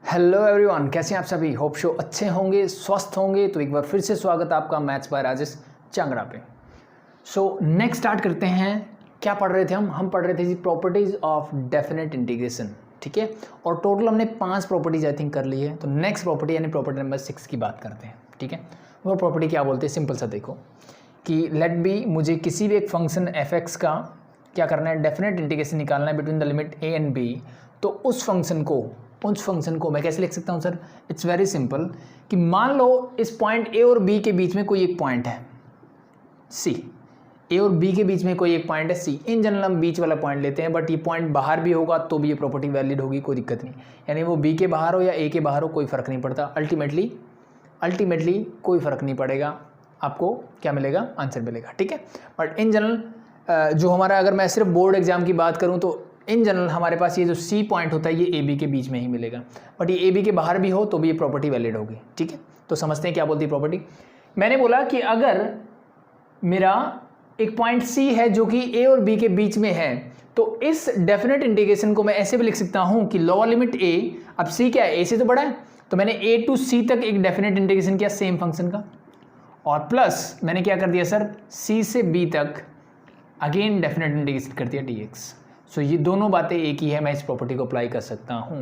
Hello everyone, कैसे हैं आप सभी। होप शो अच्छे होंगे, स्वस्थ होंगे। तो एक बार फिर से स्वागत है आपका मैथ्स बाय राजेश चांगड़ा पे। सो नेक्स्ट स्टार्ट करते हैं। क्या पढ़ रहे थे हम पढ़ रहे थे जी प्रॉपर्टीज ऑफ डेफिनेट इंटीग्रेशन, ठीक है। और टोटल हमने 5 प्रॉपर्टीज आई थिंक कर ली है। तो नेक्स्ट प्रॉपर्टी यानी प्रॉपर्टी नंबर 6 की बात करते हैं, ठीक है। वो प्रॉपर्टी क्या बोलते हैं, सिंपल सा देखो कि लेट बी, मुझे किसी भी एक फंक्शन एफ एक्स का क्या करना है, डेफिनेट इंटीग्रेशन निकालना है between the limit A and B. तो उस फंक्शन को मैं कैसे लिख सकता हूँ सर, इट्स वेरी सिंपल कि मान लो इस पॉइंट ए और बी के बीच में कोई एक पॉइंट है सी, ए और बी के बीच में कोई एक पॉइंट है सी। इन जनरल हम बीच वाला पॉइंट लेते हैं, बट ये पॉइंट बाहर भी होगा तो भी ये प्रॉपर्टी वैलिड होगी, कोई दिक्कत नहीं। यानी वो बी के बाहर हो या ए के बाहर हो, कोई फ़र्क नहीं पड़ता। अल्टीमेटली कोई फ़र्क नहीं पड़ेगा, आपको क्या मिलेगा, आंसर मिलेगा, ठीक है। बट इन जनरल जो हमारा, अगर मैं सिर्फ बोर्ड एग्जाम की बात करूँ तो इन जनरल हमारे पास ये जो सी पॉइंट होता है ये ए बी के बीच में ही मिलेगा, बट ये ए बी के बाहर भी हो तो भी ये प्रॉपर्टी वैलिड होगी, ठीक है। तो समझते हैं क्या बोलती है प्रॉपर्टी। मैंने बोला कि अगर मेरा एक पॉइंट सी है जो कि ए और बी के बीच में है, तो इस डेफिनेट इंटीग्रेशन को मैं ऐसे भी लिख सकता हूँ कि लोअर लिमिट ए, अब सी क्या है, ए से तो बड़ा है, तो मैंने ए टू सी तक एक डेफिनेट इंटीग्रेशन किया सेम फंक्शन का, और प्लस मैंने क्या कर दिया सर, सी से बी तक अगेन डेफिनेट इंटीग्रेशन कर दिया dx। सो ये दोनों बातें एक ही है, मैं इस प्रॉपर्टी को अप्लाई कर सकता हूँ।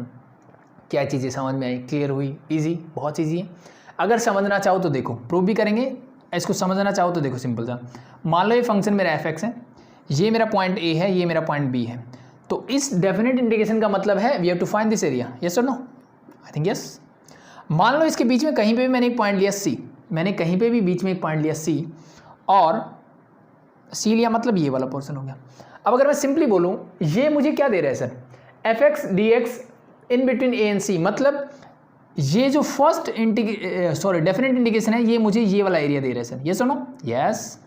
क्या चीज़ें समझ में आई, क्लियर हुई, इजी, बहुत ईजी है। अगर समझना चाहो तो देखो, प्रूव भी करेंगे। इसको समझना चाहो तो देखो सिंपल सा, मान लो ये फंक्शन मेरा एफ एक्स है, ये मेरा पॉइंट ए है, ये मेरा पॉइंट बी है। तो इस डेफिनेट इंटीग्रेशन का मतलब है we have to find this area, yes और नो, आई थिंक यस। मान लो इसके बीच में कहीं पे भी मैंने एक पॉइंट लिया सी, मैंने कहीं पे भी बीच में एक पॉइंट लिया सी, और सी लिया मतलब ये वाला पोर्शन हो गया। अब अगर मैं सिंपली बोलूं, ये मुझे क्या दे रहा है sir, F X D X in between A and C, मतलब ये जो फर्स्ट डेफिनेट इंटीग्रेशन है ये मुझे ये वाला एरिया दे रहा है सर, यस और नो, यस।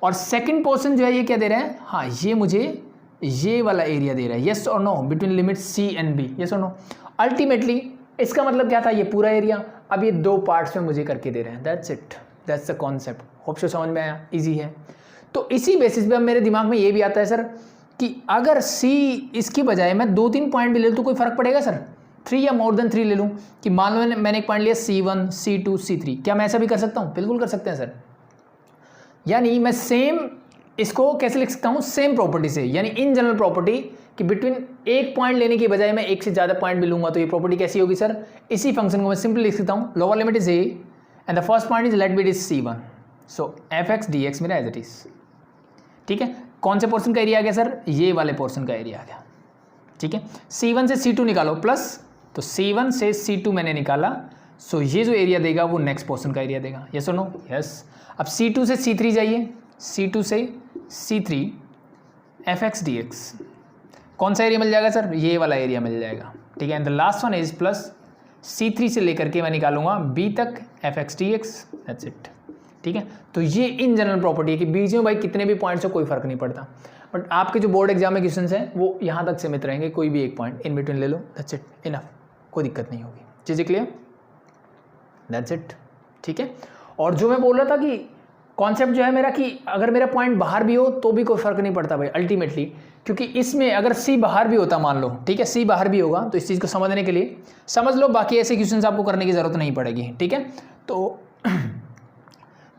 और सेकंड पोर्शन जो है ये क्या दे रहा है, हाँ ये मुझे ये वाला एरिया दे रहा है, यस और no, between limit C and B, yes और नो। अल्टीमेटली इसका मतलब क्या था, ये पूरा एरिया। अब ये 2 पार्ट्स में मुझे करके दे रहे हैं, that's it, that's the concept. Hope so समझ में आया, इजी है। तो इसी बेसिस पे अब मेरे दिमाग में ये भी आता है सर कि अगर C इसकी बजाय मैं 2-3 पॉइंट भी ले लूँ तो कोई फर्क पड़ेगा सर, 3 या मोर देन 3 ले लूँ, कि मान लो मैंने एक पॉइंट लिया C1 C2 C3, क्या मैं ऐसा भी कर सकता हूँ? बिल्कुल कर सकते हैं सर। यानी मैं सेम इसको कैसे लिख सकता हूँ, सेम प्रॉपर्टी से, यानी इन जनरल प्रॉपर्टी कि बिटवीन एक पॉइंट लेने की बजाय मैं एक से ज़्यादा पॉइंट भी लूँगा तो ये प्रॉपर्टी कैसी होगी सर, इसी फंक्शन को मैं सिंपली लिख सकता हूँ, lower limit is A and the first point is let be it is C1, so F X D X मेरा एज इट इज, ठीक है। कौन से पोर्शन का एरिया आ गया सर, ये वाले पोर्शन का एरिया आ गया, ठीक है। C1 से C2 निकालो प्लस, तो C1 से C2 मैंने निकाला, सो ये जो एरिया देगा वो नेक्स्ट पोर्शन का एरिया देगा, यस और नो, यस। अब C2 से C3 जाइए, C2 से C3 F X D x, कौन सा एरिया मिल जाएगा सर, ये वाला एरिया मिल जाएगा, ठीक है। And the last one is plus C3 से लेकर के मैं निकालूंगा B तक F X D x, that's it, ठीक है। तो ये इन जनरल प्रॉपर्टी है कि बीच में भाई कितने भी पॉइंट्स हो कोई फर्क नहीं पड़ता, बट आपके जो बोर्ड एग्जाम में क्वेश्चंस हैं वो यहाँ तक सीमित रहेंगे, कोई भी एक पॉइंट इन बिटवीन ले लो, दैट्स इट, इनफ, कोई दिक्कत नहीं होगी। चीज़ें क्लियर, दैट्स इट, ठीक है। और जो मैं बोल रहा था कि कॉन्सेप्ट जो है मेरा कि अगर मेरा पॉइंट बाहर भी हो तो भी कोई फर्क नहीं पड़ता भाई अल्टीमेटली, क्योंकि इसमें अगर सी बाहर भी होता, मान लो, ठीक है, सी बाहर भी होगा, तो इस चीज़ को समझने के लिए समझ लो, बाकी ऐसे क्वेश्चंस आपको करने की ज़रूरत नहीं पड़ेगी, ठीक है। तो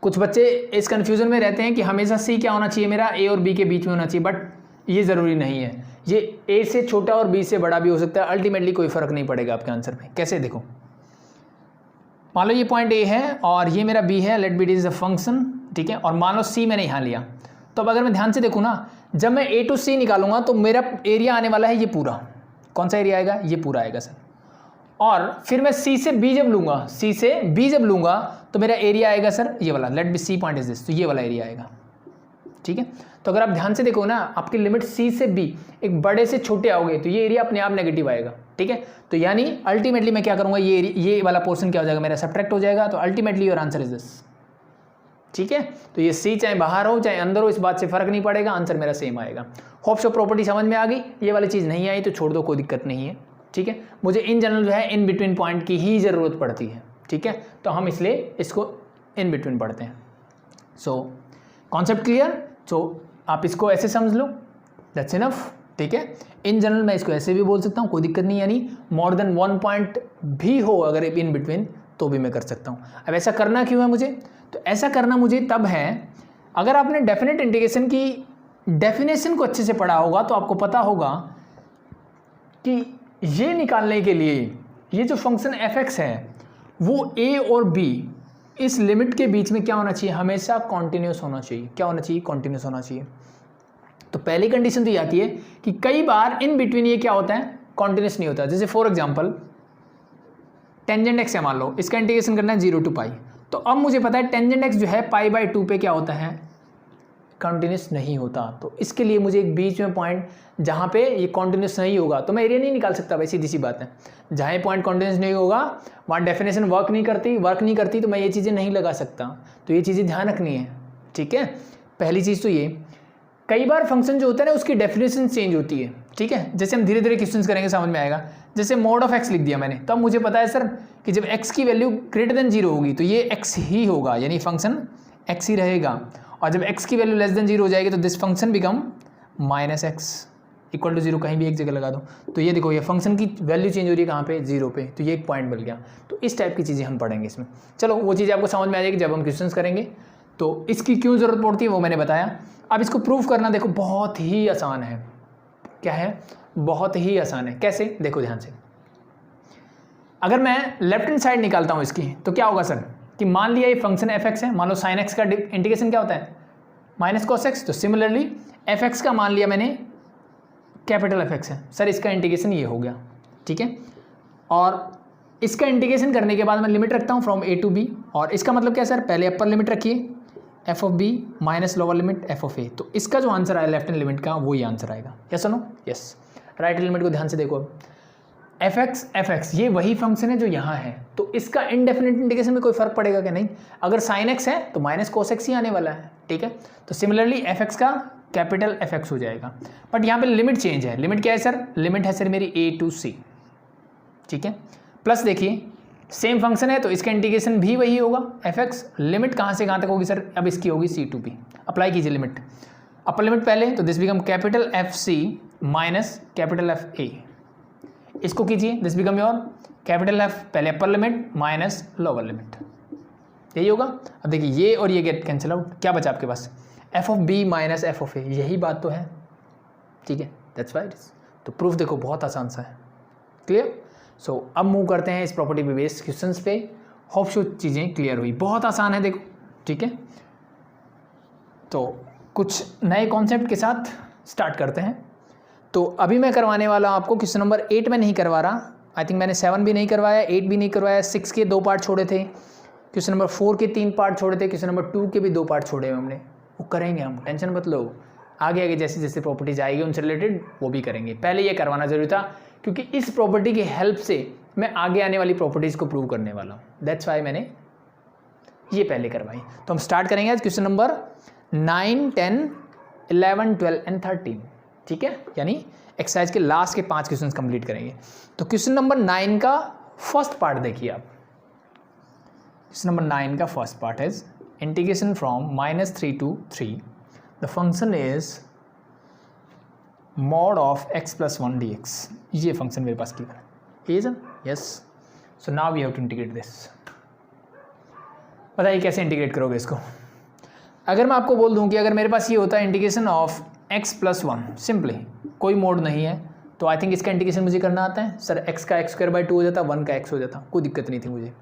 कुछ बच्चे इस कन्फ्यूज़न में रहते हैं कि हमेशा सी क्या होना चाहिए मेरा, ए और बी के बीच में होना चाहिए, बट ये ज़रूरी नहीं है, ये ए से छोटा और बी से बड़ा भी हो सकता है, अल्टीमेटली कोई फ़र्क नहीं पड़ेगा आपके आंसर में। कैसे, देखो, मान लो ये पॉइंट ए है और ये मेरा बी है, let B is a function, ठीक है, और मान लो सी मैंने यहाँ लिया, तो अब अगर मैं ध्यान से देखूँ ना, जब मैं ए टू सी निकालूंगा तो मेरा एरिया आने वाला है ये पूरा, कौन सा एरिया आएगा, ये पूरा आएगा सर। और फिर मैं C से B जब लूँगा, C से B जब लूँगा तो मेरा एरिया आएगा सर ये वाला, let be C point is this, तो ये वाला एरिया आएगा, ठीक है। तो अगर आप ध्यान से देखो ना, आपकी लिमिट C से B एक बड़े से छोटे आओगे तो ये एरिया अपने आप नेगेटिव आएगा, ठीक है। तो यानी अल्टीमेटली मैं क्या करूँगा, ये वाला पोर्शन क्या हो जाएगा मेरा, सब्ट्रैक्ट हो जाएगा, तो ultimately your answer is this, ठीक है। तो ये C चाहे बाहर हो चाहे अंदर हो, इस बात से फर्क नहीं पड़ेगा, आंसर मेरा सेम आएगा। होप सो प्रॉपर्टी समझ में आ गई, ये वाली चीज़ नहीं आई तो छोड़ दो, कोई दिक्कत नहीं है, ठीक है। मुझे इन जनरल जो है इन बिटवीन पॉइंट की ही ज़रूरत पड़ती है, ठीक है, तो हम इसलिए इसको इन बिटवीन पढ़ते हैं। सो कॉन्सेप्ट क्लियर, सो आप इसको ऐसे समझ लो, दैट्स इनफ, ठीक है। इन जनरल मैं इसको ऐसे भी बोल सकता हूँ, कोई दिक्कत नहीं, यानी मोर देन 1 पॉइंट भी हो अगर इन बिटवीन तो भी मैं कर सकता हूँ। अब ऐसा करना क्यों है मुझे, तो ऐसा करना मुझे तब है अगर आपने डेफिनेट इंटीग्रेशन की डेफिनेशन को अच्छे से पढ़ा होगा तो आपको पता होगा कि ये निकालने के लिए ये जो फंक्शन f(x) है वो a और b इस लिमिट के बीच में क्या होना चाहिए, हमेशा कॉन्टिन्यूस होना चाहिए। क्या होना चाहिए, कॉन्टिन्यूस होना चाहिए। तो पहली कंडीशन तो ये आती है कि कई बार इन बिटवीन ये क्या होता है, कॉन्टिन्यूस नहीं होता। जैसे फॉर एग्जांपल टेंजेंट x है, मान लो इसका इंटीग्रेशन करना है 0 to पाई, तो अब मुझे पता है टेंजेंट x जो है π/2 पे क्या होता है, कॉन्टिन्यूस नहीं होता। तो इसके लिए मुझे एक बीच में पॉइंट जहाँ पे ये कॉन्टिन्यूस नहीं होगा तो मैं एरिया नहीं निकाल सकता भाई, सीधी सी बात है। जहाँ ये पॉइंट कॉन्टिन्यूस नहीं होगा वहाँ डेफिनेशन वर्क नहीं करती तो मैं ये चीज़ें नहीं लगा सकता। तो ये चीज़ें ध्यान रखनी है, ठीक है। पहली चीज़ तो ये, कई बार फंक्शन जो होता है ना उसकी डेफिनेशन चेंज होती है, ठीक है। जैसे हम धीरे धीरे क्वेश्चंस करेंगे समझ में आएगा। जैसे मोड ऑफ x लिख दिया मैंने, तो अब मुझे पता है सर कि जब x की वैल्यू ग्रेटर देन 0 होगी तो ये x ही होगा, यानी फंक्शन x ही रहेगा। और जब x की वैल्यू लेस देन 0 हो जाएगी तो this function become -x equal to 0, कहीं भी एक जगह लगा दो। तो ये देखो ये फंक्शन की वैल्यू चेंज हो रही है कहाँ पे, 0 पे, तो ये एक पॉइंट मिल गया। तो इस टाइप की चीज़ें हम पढ़ेंगे इसमें। चलो वो चीज़ें आपको समझ में आ जाएगी जब हम क्वेश्चंस करेंगे। तो इसकी क्यों ज़रूरत पड़ती है वो मैंने बताया। अब इसको प्रूव करना देखो बहुत ही आसान है। क्या है, बहुत ही आसान है। कैसे, देखो ध्यान से। अगर मैं लेफ्ट हैंड साइड निकालता हूँ इसकी तो क्या होगा सर, कि मान लिया ये फंक्शन f(x) है, मान लो sin x का इंटीग्रेशन क्या होता है, -cos x। तो सिमिलरली f(x) का मान लिया मैंने कैपिटल F(x) है, सर इसका इंटीग्रेशन ये हो गया, ठीक है। और इसका इंटीग्रेशन करने के बाद मैं लिमिट रखता हूँ फ्रॉम a to b, और इसका मतलब क्या है सर, पहले अपर लिमिट रखिए f(b) minus lower limit f(a). तो इसका जो आंसर आया लेफ्ट हैंड लिमिट का वो ये आंसर आएगा। यस और नो, यस। राइट लिमिट को ध्यान से देखो। अब f(x) ये वही फंक्शन है जो यहाँ है, तो इसका इनडेफिनिट इंटीग्रेशन में कोई फर्क पड़ेगा क्या, नहीं। अगर sin x है तो -cos x ही आने वाला है, ठीक है। तो सिमिलरली f(x) का कैपिटल F(x) हो जाएगा। बट यहाँ पे लिमिट चेंज है। लिमिट क्या है सर, लिमिट है सर मेरी a to c, ठीक है। प्लस देखिए सेम फंक्शन है तो इसका इंटीग्रेशन भी वही होगा f(x). लिमिट कहाँ से कहाँ तक होगी सर, अब इसकी होगी c to b। अप्लाई कीजिए लिमिट, अपर लिमिट पहले, तो this become capital FC minus capital FA। इसको कीजिए, this become your capital F पहले upper limit minus lower limit, यही होगा। अब देखिए ये और ये गेट कैंसिल आउट, क्या बचा आपके पास, f(b) माइनस f(a), यही बात तो है, ठीक है। That's white. तो प्रूफ देखो बहुत आसान सा है, क्लियर। सो अब मूव करते हैं इस प्रॉपर्टी पे बेस्ड क्वेश्चंस पे। होप सो चीज़ें क्लियर हुई, बहुत आसान है देखो, ठीक है। तो कुछ नए कॉन्सेप्ट के साथ स्टार्ट करते हैं। तो अभी मैं करवाने वाला आपको क्वेश्चन नंबर 8 में नहीं करवा रहा, आई थिंक मैंने 7 भी नहीं करवाया, 8 भी नहीं करवाया, 6 के 2 पार्ट छोड़े थे, क्वेश्चन नंबर 4 के 3 पार्ट छोड़े थे, क्वेश्चन नंबर 2 के भी 2 पार्ट छोड़े हुए हमने, वो करेंगे हम, टेंशन मत लो। आगे आगे जैसे जैसे प्रॉपर्टीज आएगी उनसे रिलेटेड वो भी करेंगे। पहले ये करवाना जरूरी था क्योंकि इस प्रॉपर्टी की हेल्प से मैं आगे आने वाली प्रॉपर्टीज़ को प्रूव करने वाला हूँ, दैट्स वाई मैंने ये पहले करवाई। तो हम स्टार्ट करेंगे आज क्वेश्चन नंबर 9, 10, 11, 12 एंड 13, ठीक है। यानी एक्सरसाइज के लास्ट के 5 क्वेश्चन कंप्लीट करेंगे। तो क्वेश्चन नंबर 9 का फर्स्ट पार्ट देखिए आप। क्वेश्चन नंबर 9 का फर्स्ट पार्ट है integration from -3 to 3 the function is mod of x plus 1 dx। ये फंक्शन मेरे पास क्लियर है, is yes. So now we have to integrate this. बताइए कैसे इंटीग्रेट करोगे इसको। अगर मैं आपको बोल दूं कि अगर मेरे पास ये होता है integration of x plus 1, simply कोई मोड नहीं है, तो आई थिंक इसका इंटीग्रेशन मुझे करना आता है सर। x का x² 2 हो जाता, 1 का x हो जाता, कोई दिक्कत नहीं थी मुझे।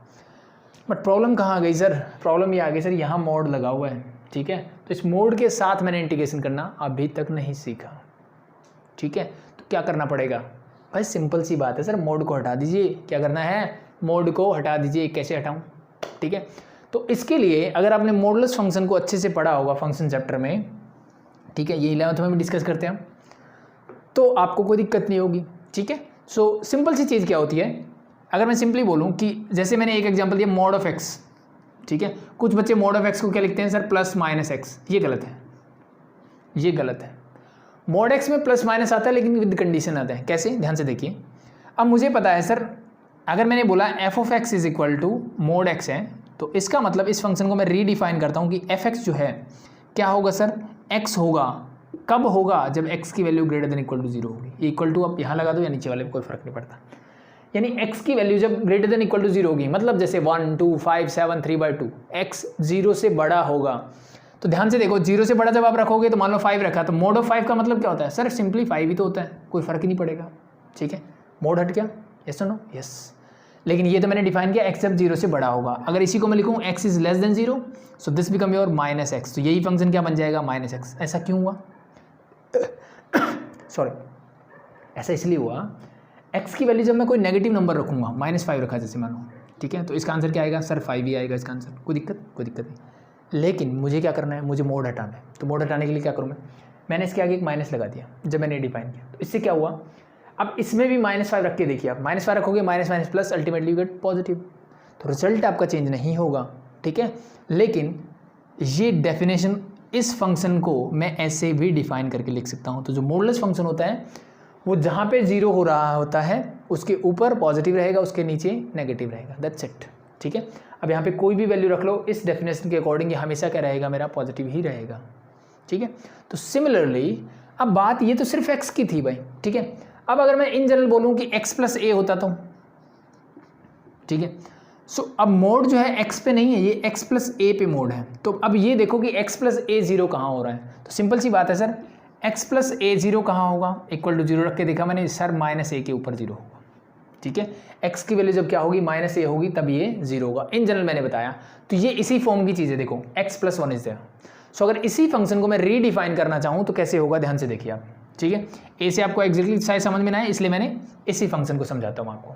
बट प्रॉब्लम कहाँ आ गई सर, प्रॉब्लम ये आ गई सर यहाँ मोड लगा हुआ है, ठीक है। तो इस मोड के साथ मैंने इंटीग्रेशन करना अभी तक नहीं सीखा, ठीक है। तो क्या करना पड़ेगा भाई, सिंपल सी बात है सर, मोड को हटा दीजिए। क्या करना है, मोड को हटा दीजिए। कैसे हटाऊं, ठीक है। तो इसके लिए अगर आपने मॉडुलस फंक्शन को अच्छे से पढ़ा होगा फंक्शन चैप्टर में, ठीक है, ये 11th में भी डिस्कस करते हैं, तो आपको कोई दिक्कत नहीं होगी, ठीक है। सो सिंपल सी चीज़ क्या होती है, अगर मैं सिंपली बोलूँ कि जैसे मैंने एक एग्जाम्पल दिया मोड ऑफ x, ठीक है। कुछ बच्चे मोड ऑफ x को क्या लिखते हैं सर, +-x, ये गलत है, ये गलत है। मोड x में प्लस माइनस आता है लेकिन विद कंडीशन आता है। कैसे, ध्यान से देखिए। अब मुझे पता है सर, अगर मैंने बोला f(x) is equal to mod x है, तो इसका मतलब इस फंक्शन को मैं रीडिफाइन करता हूँ कि f(x) जो है क्या होगा सर, x होगा कब होगा? जब x की value greater than equal to 0 होगी। इक्वल टू आप यहाँ लगा दो या नीचे वाले में, कोई फर्क नहीं पड़ता। यानी x की वैल्यू जब ग्रेटर देन इक्वल टू 0 होगी, मतलब जैसे 1 2 5 7 3/2, x 0 से बड़ा होगा। तो ध्यान से देखो, 0 से बड़ा जब आप रखोगे तो मान लो 5 रखा, तो मोड ऑफ 5 का मतलब क्या होता है सर? सिंपली 5 ही तो होता है, कोई फर्क ही नहीं पड़ेगा। ठीक है, मोड हट गया, यस और नो? यस। लेकिन ये तो मैंने डिफाइन किया x जब 0 से बड़ा होगा। अगर इसी को मैं लिखूँ x is less than 0, so this become your -x, तो यही फंक्शन क्या बन जाएगा? -x। ऐसा क्यों हुआ? सॉरी, ऐसा इसलिए हुआ, x की वैल्यू जब मैं कोई नेगेटिव नंबर रखूँगा, -5 रखा जैसे मान लो, ठीक है, तो इसका आंसर क्या आएगा सर? 5 ही आएगा इसका आंसर। कोई दिक्कत? कोई दिक्कत नहीं। लेकिन मुझे क्या करना है? मुझे मोड हटाना है। तो मोड हटाने के लिए क्या करूँ मैंने इसके आगे एक माइनस लगा दिया जब मैंने डिफाइन किया। तो इससे क्या हुआ? अब इसमें भी -5 रख के देखिए आप, -5 रखोगे, minus minus plus, ultimately you get positive. तो रिजल्ट आपका चेंज नहीं होगा, ठीक है। लेकिन ये डेफिनेशन, इस फंक्शन को मैं ऐसे भी डिफाइन करके लिख सकता हूँ। तो जो मोडलेस फंक्शन होता है वो जहाँ पे 0 हो रहा होता है उसके ऊपर पॉजिटिव रहेगा, उसके नीचे नेगेटिव रहेगा, दैट्स इट। ठीक है, अब यहाँ पे कोई भी वैल्यू रख लो, इस डेफिनेशन के अकॉर्डिंग ये हमेशा क्या रहेगा? मेरा पॉजिटिव ही रहेगा। ठीक है, तो सिमिलरली अब बात ये तो सिर्फ x की थी भाई, ठीक है। अब अगर मैं इन जनरल बोलूँ कि x + a होता तो, ठीक है, सो अब मोड जो है x पे नहीं है, ये x + a पे मोड है। तो अब ये देखो कि x + a 0 कहाँ हो रहा है? तो सिंपल सी बात है सर, x + a 0 कहाँ होगा? इक्वल टू 0 रख के देखा मैंने सर, -a के ऊपर 0 होगा। ठीक है, x की वैल्यू जब क्या होगी? -a होगी, तब ये 0 होगा। इन जनरल मैंने बताया, तो ये इसी फॉर्म की चीज़ है। देखो x + 1 इज देयर। सो अगर इसी फंक्शन को मैं रीडिफाइन करना चाहूँ तो कैसे होगा? ध्यान से देखिए आप, ठीक है। ए से आपको एग्जैक्टली शायद समझ में ना आए, इसलिए मैंने इसी फंक्शन को समझाता हूँ आपको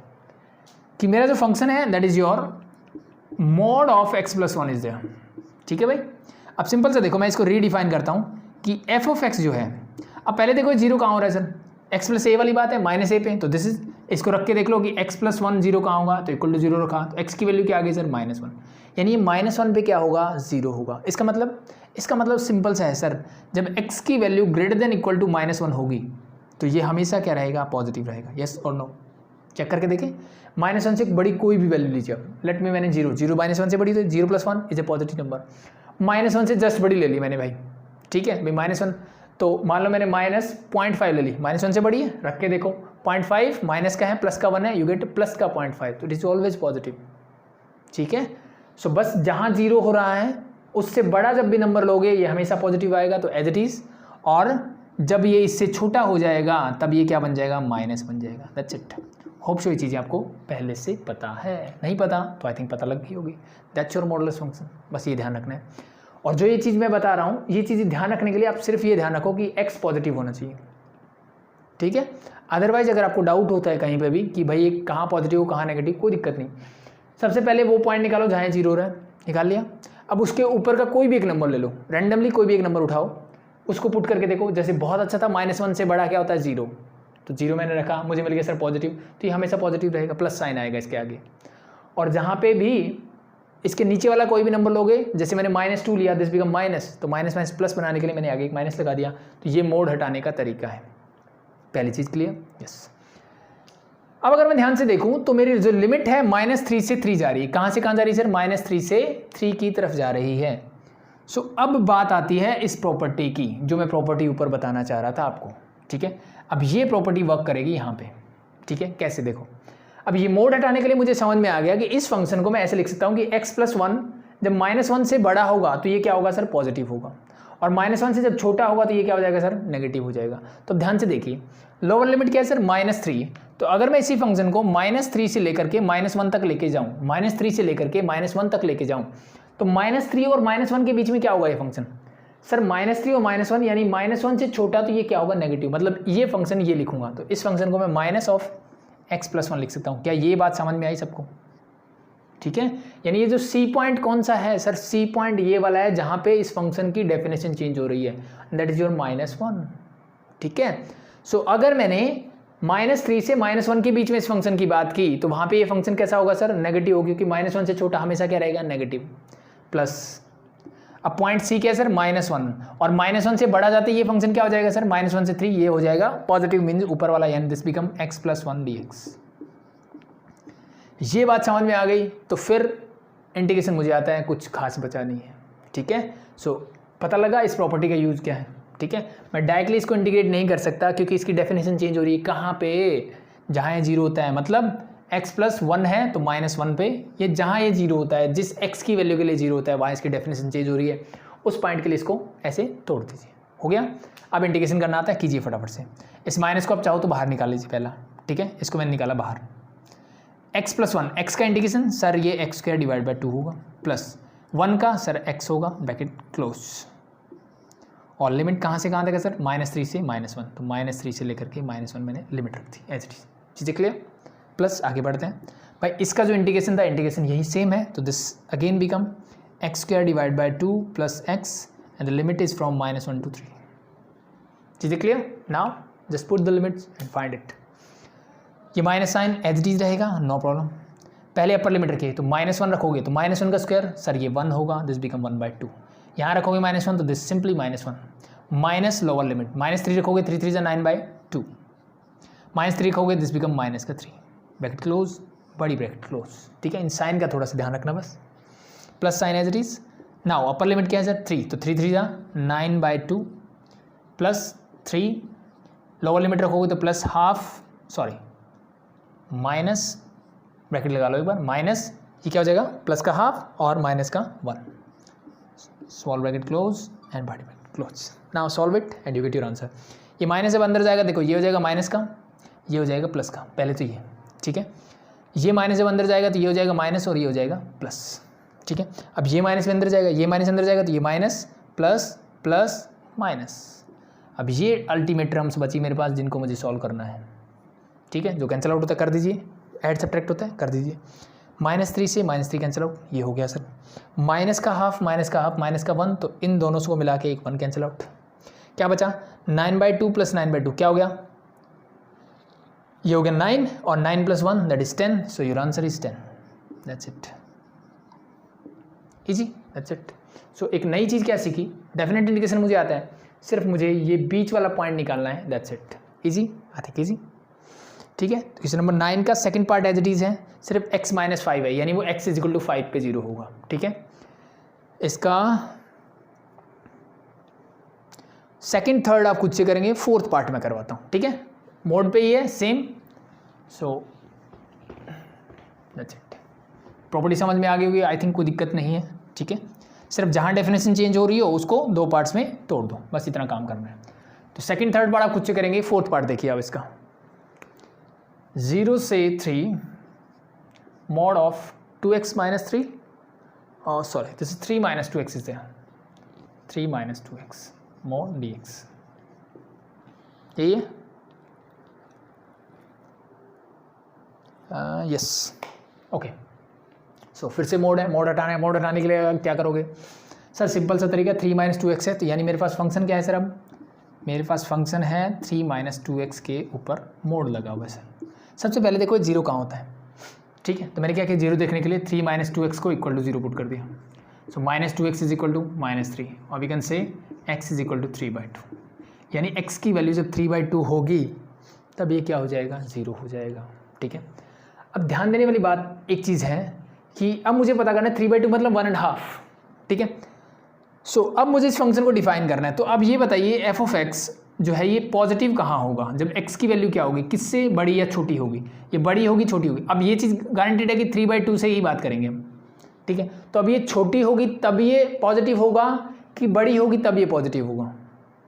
कि मेरा जो फंक्शन है that is your mod of x + 1 is there. ठीक है भाई, अब सिंपल से देखो, मैं इसको रीडिफाइन करता हूँ कि f ऑफ x जो है, अब पहले देखो 0 कहाँ हो रहा है सर? x + a वाली बात है, -a पे, तो दिस इज, इसको रख के देख लो कि x + 1 0 कहाँ होगा? तो इक्वल टू 0 रखा, तो x की वैल्यू क्या आ गई सर? -1। यानी ये -1 पे क्या होगा? 0 होगा। इसका मतलब सिंपल सा है सर, जब x की value greater than equal to -1 होगी तो ये हमेशा क्या रहेगा? पॉजिटिव रहेगा। यस और नो? चेक करके देखें, -1 से बड़ी कोई भी वैल्यू लीजिए आप। लेट में मैंने 0 -1 से बड़ी, तो 0 + 1 इज ए पॉजिटिव नंबर। -1 से जस्ट बड़ी ले ली मैंने भाई, ठीक है भाई, -1, तो मान लो मैंने -0.5 ले ली, -1 से बड़ी है, रख के देखो 0.5 माइनस का है, प्लस का 1 है, यू गेट प्लस का 0.5, तो इट इज ऑलवेज पॉजिटिव। ठीक है, सो बस जहाँ 0 हो रहा है उससे बड़ा जब भी नंबर लोगे ये हमेशा पॉजिटिव आएगा, तो एज इट इज। और जब ये इससे छोटा हो जाएगा तब ये क्या बन जाएगा? माइनस बन जाएगा। That's it. होप सो ये चीज़ें आपको पहले से पता है। नहीं पता तो आई थिंक पता लग गई होगी। दैट्स योर मॉडुलस फंक्शन, बस ये ध्यान रखना है। और जो ये चीज़ मैं बता रहा हूँ, ये चीज़ ध्यान रखने के लिए आप सिर्फ ये ध्यान रखो कि x पॉजिटिव होना चाहिए। ठीक है, अदरवाइज अगर आपको डाउट होता है कहीं पे भी कि भाई ये कहाँ पॉजिटिव हो कहाँ नेगेटिव, कोई दिक्कत नहीं। सबसे पहले वो पॉइंट निकालो जहाँ 0 हो रहा है, निकाल लिया। अब उसके ऊपर का कोई भी एक नंबर ले लो, रैंडमली कोई भी एक नंबर उठाओ, उसको पुट करके देखो। जैसे बहुत अच्छा था, -1 से बड़ा क्या होता है? 0, तो 0 मैंने रखा, मुझे मिल गया सर पॉजिटिव, तो ये हमेशा पॉजिटिव रहेगा, प्लस साइन आएगा इसके आगे। और जहाँ पे भी इसके नीचे वाला कोई भी नंबर लोगे, जैसे मैंने -2 लिया, दिस बिकम माइनस, तो माइनस माइनस प्लस बनाने के लिए मैंने आगे एक माइनस लगा दिया। तो ये मोड हटाने का तरीका है। पहली चीज़ क्लियर? यस। अब अगर मैं ध्यान से देखूं तो मेरी जो लिमिट है -3 से 3 जा रही है। कहाँ से कहाँ जा रही है सर? -3 से 3 की तरफ जा रही है। सो अब बात आती है इस प्रॉपर्टी की, जो मैं प्रॉपर्टी ऊपर बताना चाह रहा था आपको। ठीक है, अब ये प्रॉपर्टी वर्क करेगी यहाँ पे। ठीक है, कैसे? देखो, अब ये मोड हटाने के लिए मुझे समझ में आ गया कि इस फंक्शन को मैं ऐसे लिख सकता हूँ कि x + 1 जब -1 से बड़ा होगा तो ये क्या होगा सर? पॉजिटिव होगा। और -1 से जब छोटा होगा तो ये क्या हो जाएगा सर? नेगेटिव हो जाएगा। तो ध्यान से देखिए, लोअर लिमिट क्या है सर? -3। तो अगर मैं इसी फंक्शन को -3 से लेकर के -1 तक लेके जाऊँ, -3 से लेकर के -1 तक लेके जाऊँ, तो -3 और -1 के बीच में क्या होगा ये फंक्शन? सर -3 और -1 यानी -1 से छोटा, तो ये क्या होगा? नेगेटिव। मतलब ये फंक्शन ये लिखूंगा, तो इस फंक्शन को मैं -x + 1 लिख सकता हूँ। क्या ये बात समझ में आई सबको? ठीक है, यानी ये जो सी पॉइंट कौन सा है सर? सी पॉइंट ये वाला है जहाँ पे इस फंक्शन की डेफिनेशन चेंज हो रही है, दैट इज योर -1। ठीक है, सो अगर मैंने -3 से -1 के बीच में इस फंक्शन की बात की तो वहाँ पे ये फंक्शन कैसा होगा सर? नेगेटिव होगा, क्योंकि -1 से छोटा हमेशा क्या रहेगा? नेगेटिव। प्लस अब पॉइंट सी क्या है सर? -1, और -1 से बढ़ा जाते ये फंक्शन क्या हो जाएगा सर? -1 से 3, ये हो जाएगा पॉजिटिव, मीन्स ऊपर वाला, यानी दिस बिकम x + 1 dx। ये बात समझ में आ गई तो फिर इंटीग्रेशन मुझे आता है, कुछ खास बचा नहीं है। ठीक है, सो पता लगा इस प्रॉपर्टी का यूज क्या है। ठीक है। मैं डायरेक्टली इसको इंटीग्रेट नहीं कर सकता क्योंकि इसकी डेफिनेशन चेंज हो रही है। कहाँ पे? जहाँ ये जीरो होता है, मतलब x प्लस 1 है तो -1 पे, ये जहाँ ये जीरो होता है, जिस x की वैल्यू के लिए जीरो होता है वहाँ इसकी डेफिनेशन चेंज हो रही है। उस पॉइंट के लिए इसको ऐसे तोड़ दीजिए। हो गया। अब इंटीग्रेशन करना आता है, कीजिए फटाफट से। इस माइनस को आप चाहो तो बाहर निकाल लीजिए पहला, ठीक है। इसको मैंने निकाला बाहर। x प्लस 1, x का इंटीग्रेशन सर ये x² डिवाइड बाई 2 होगा, प्लस 1 का सर x होगा, ब्रैकेट क्लोज। और लिमिट कहाँ से कहाँ तक है सर? -3 से -1, तो -3 से लेकर के -1 मैंने लिमिट रख दी एज इट इज। चीज़ें क्लियर? प्लस आगे बढ़ते हैं भाई। इसका जो इंटीग्रेशन था, इंटीग्रेशन यही सेम है, तो this again become x² divide by 2 plus x and the limit is from -1 to 3। चीज़ें clear? Now just put the limits and find it. ये minus sign as it is रहेगा, no problem. पहले upper limit रखिए, तो -1 रखोगे तो -1 का square sir ये 1 होगा, दिस बिकम 1/2। यहाँ रखोगे -1 तो this simply -1 minus lower limit, -3 रखोगे, 3 3 9/2, -3 रखोगे दिस बिकम -3, ब्रैकेट क्लोज, बड़ी ब्रैकेट क्लोज, ठीक है। इन साइन का थोड़ा सा ध्यान रखना बस। Plus sign as it is. Now upper limit क्या है सर? 3, तो 3 3 9/2 प्लस 3, लोअर लिमिट रखोगे तो plus half, sorry minus, bracket लगा लो एक बार, माइनस ये क्या हो जाएगा? प्लस का हाफ और माइनस का 1, सॉल्व ब्रैकेट क्लोज एंड बड़ी bracket close. Now solve it and you get your answer. ये माइनस जब अंदर जाएगा, देखो ये हो जाएगा माइनस का, ये हो जाएगा प्लस का, पहले तो ये, ठीक है। ये माइनस जब अंदर जाएगा तो ये हो जाएगा माइनस और ये हो जाएगा प्लस, ठीक है। अब ये माइनस में अंदर जाएगा, ये माइनस अंदर जाएगा तो ये माइनस प्लस प्लस माइनस। अब ये अल्टीमेट टर्म्स बची मेरे पास जिनको मुझे सॉल्व करना है, ठीक है। जो कैंसिल आउट होता है कर दीजिए, ऐड सब्ट्रैक्ट होता है कर दीजिए। -3 से -3 कैंसिल आउट, ये हो गया सर। माइनस का हाफ माइनस का हाफ माइनस का 1, तो इन दोनों को मिला के एक 1 कैंसिल आउट। क्या बचा? 9/2 प्लस 9/2 क्या हो गया? ये हो गया 9 और 9 + 1 that is 10, so your answer is 10। That's it, easy, that's it. So एक नई चीज़ क्या सीखी? डेफिनेट इंडिकेशन मुझे आता है, सिर्फ मुझे ये बीच वाला पॉइंट निकालना है, that's it. Easy, I think easy, ठीक है। तो क्वेश्चन नंबर 9 का second part as it is है, सिर्फ x - 5 है, यानी वो x = 5 पे 0 होगा, ठीक है। इसका सेकंड थर्ड आप खुद से करेंगे, फोर्थ पार्ट में करवाता हूँ, ठीक है। मोड पे ही है same, so that's it. Property समझ में आ गई होगी, आई थिंक कोई दिक्कत नहीं है, ठीक है। सिर्फ जहाँ डेफिनेशन चेंज हो रही हो उसको 2 पार्ट्स में तोड़ दो, बस इतना काम करना है। तो सेकंड थर्ड पार्ट आप खुद से करेंगे, फोर्थ पार्ट देखिए अब इसका। 0 से 3 mod of 2x - 3, sorry this is 3 - 2x is there, 3 - 2x mod dx, यही है। Yes, okay. सो फिर से मोड है, मोड हटाना है। मोड हटाने के लिए क्या करोगे सर? सिंपल सा तरीका, 3 - 2x है, तो यानी मेरे पास फंक्शन क्या है सर? अब मेरे पास फंक्शन है 3 - 2x के ऊपर मोड लगा हुआ है सर। सबसे पहले देखो 0 कहाँ होता है, ठीक है। तो मैंने क्या किया, 0 देखने के लिए 3 - 2x को इक्वल टू 0 पुट कर दिया। सो -2x इज इक्वल टू -3, और we can say x is equal to 3/2, यानी x की वैल्यू जब 3/2 होगी तब ये क्या हो जाएगा? 0 हो जाएगा, ठीक है। अब ध्यान देने वाली बात एक चीज़ है कि अब मुझे पता करना है 3/2 मतलब 1.5, ठीक है। सो अब मुझे इस फंक्शन को डिफाइन करना है। तो अब ये बताइए f(x) जो है ये पॉजिटिव कहाँ होगा? जब x की वैल्यू क्या होगी, किससे बड़ी या छोटी होगी? ये बड़ी होगी छोटी होगी? अब ये चीज़ गारंटीड है कि 3/2 से ही बात करेंगे हम, ठीक है। तो अब ये छोटी होगी तब ये पॉजिटिव होगा कि बड़ी होगी तब ये पॉजिटिव होगा,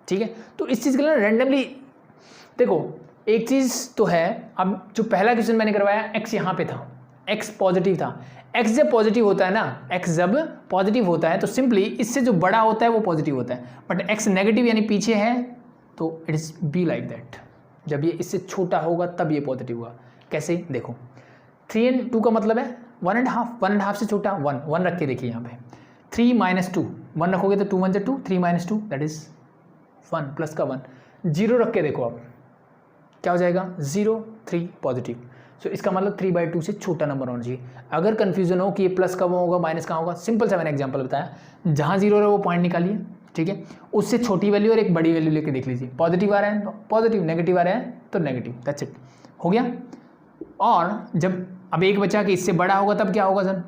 ठीक है। तो इस चीज़ के लिए रैंडमली देखो, एक चीज़ तो है, अब जो पहला क्वेश्चन मैंने करवाया x यहाँ पे था, x पॉजिटिव था। x जब पॉजिटिव होता है ना, x जब पॉजिटिव होता है तो सिंपली इससे जो बड़ा होता है वो पॉजिटिव होता है, बट x नेगेटिव यानी पीछे है तो it is be like that. जब ये इससे छोटा होगा तब ये पॉजिटिव होगा। कैसे? देखो 3 and 2 का मतलब है 1.5, 1.5 से छोटा 1 रख के देखिए यहाँ पे 3 - 2, 1 रखोगे तो 2 1 2, 3 - 2 दैट इज़ 1 प्लस का 1, 0 रख के देखो अब क्या हो जाएगा? 0 3 पॉजिटिव। सो इसका मतलब 3/2 से छोटा नंबर होना चाहिए। अगर कन्फ्यूजन हो कि ये प्लस कब होगा माइनस कहाँ होगा, सिंपल सा मैंने एग्जांपल बताया, जहाँ 0 है वो पॉइंट निकालिए, ठीक है। उससे छोटी वैल्यू और एक बड़ी वैल्यू लेके देख लीजिए, पॉजिटिव आ रहा है तो पॉजिटिव, नेगेटिव आ रहा है तो नेगेटिव, दैट्स इट, हो गया। और जब अब एक बचा कि इससे बड़ा होगा तब क्या होगा सर,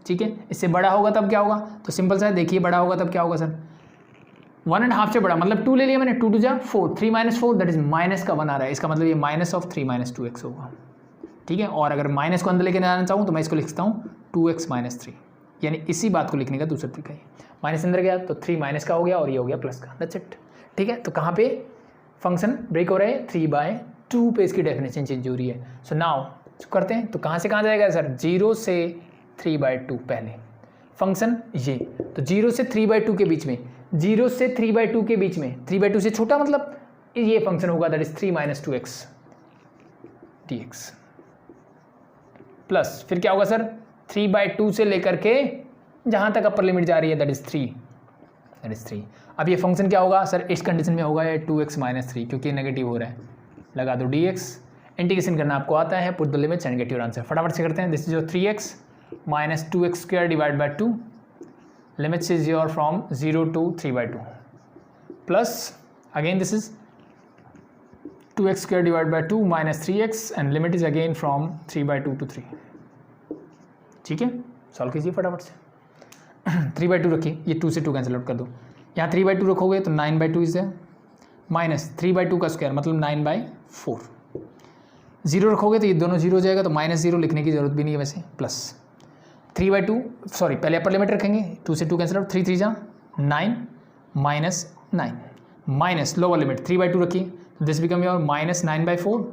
ठीक है, इससे बड़ा होगा तब क्या होगा, तो सिंपल सा है, देखिए बड़ा होगा तब क्या होगा सर, 1.5 से बड़ा, मतलब 2 ले लिया मैंने, 2 2 जा 4, 3 - 4 दैट इज माइनस का 1 आ रहा है, इसका मतलब ये -3 - 2x होगा, ठीक है। और अगर माइनस को अंदर लेके जाना चाहूँ तो मैं इसको लिखता हूँ 2x - 3, यानी इसी बात को लिखने का दूसरा तरीका है। माइनस अंदर गया तो 3 माइनस का हो गया और ये हो गया प्लस का, दैट्स इट, ठीक है। तो कहाँ पे फंक्शन ब्रेक हो रहा है, 3/2 पे इसकी डेफिनेशन चेंज हो रही है। सो नाउ करते हैं, तो कहाँ से कहाँ जाएगा सर, 0 से 3/2 पहले फंक्शन ये, तो 0 से 3/2 के बीच में, 0 से 3/2 के बीच में, 3/2 से छोटा मतलब ये फंक्शन होगा, that is 3 - 2x dx, plus फिर क्या होगा सर, 3/2 से लेकर के जहाँ तक अपर लिमिट जा रही है दैट इज 3। अब ये फंक्शन क्या होगा सर, इस कंडीशन में होगा ये 2x - 3, क्योंकि नेगेटिव हो रहा है, लगा दो dx, इंटीग्रेशन करना आपको आता है, put the limits and get your answer. फटाफट से करते हैं, this is your 3x - 2x² divide by 2, limits is your from 0 to 3/2, plus again this is 2x² divide by 2 - 3x and limit is again from 3/2 to 3, ठीक है। Solve कीजिए फटाफट से। 3/2 रखिए, ये 2 से 2 कैंसिल आउट कर दो, यहाँ 3/2 रखोगे तो 9/2 इज है, माइनस 3/2 का स्क्वायर मतलब 9/4, 0 रखोगे तो ये दोनों 0 हो जाएगा, तो -0 लिखने की जरूरत भी नहीं है वैसे, प्लस 3/2 सॉरी पहले अपर लिमिट रखेंगे, 2 से 2 कैंसिल आउट, 3 3 जा 9 -9 माइनस लोअर लिमिट 3/2 रखिए, तो दिस बिकम योर -9/4,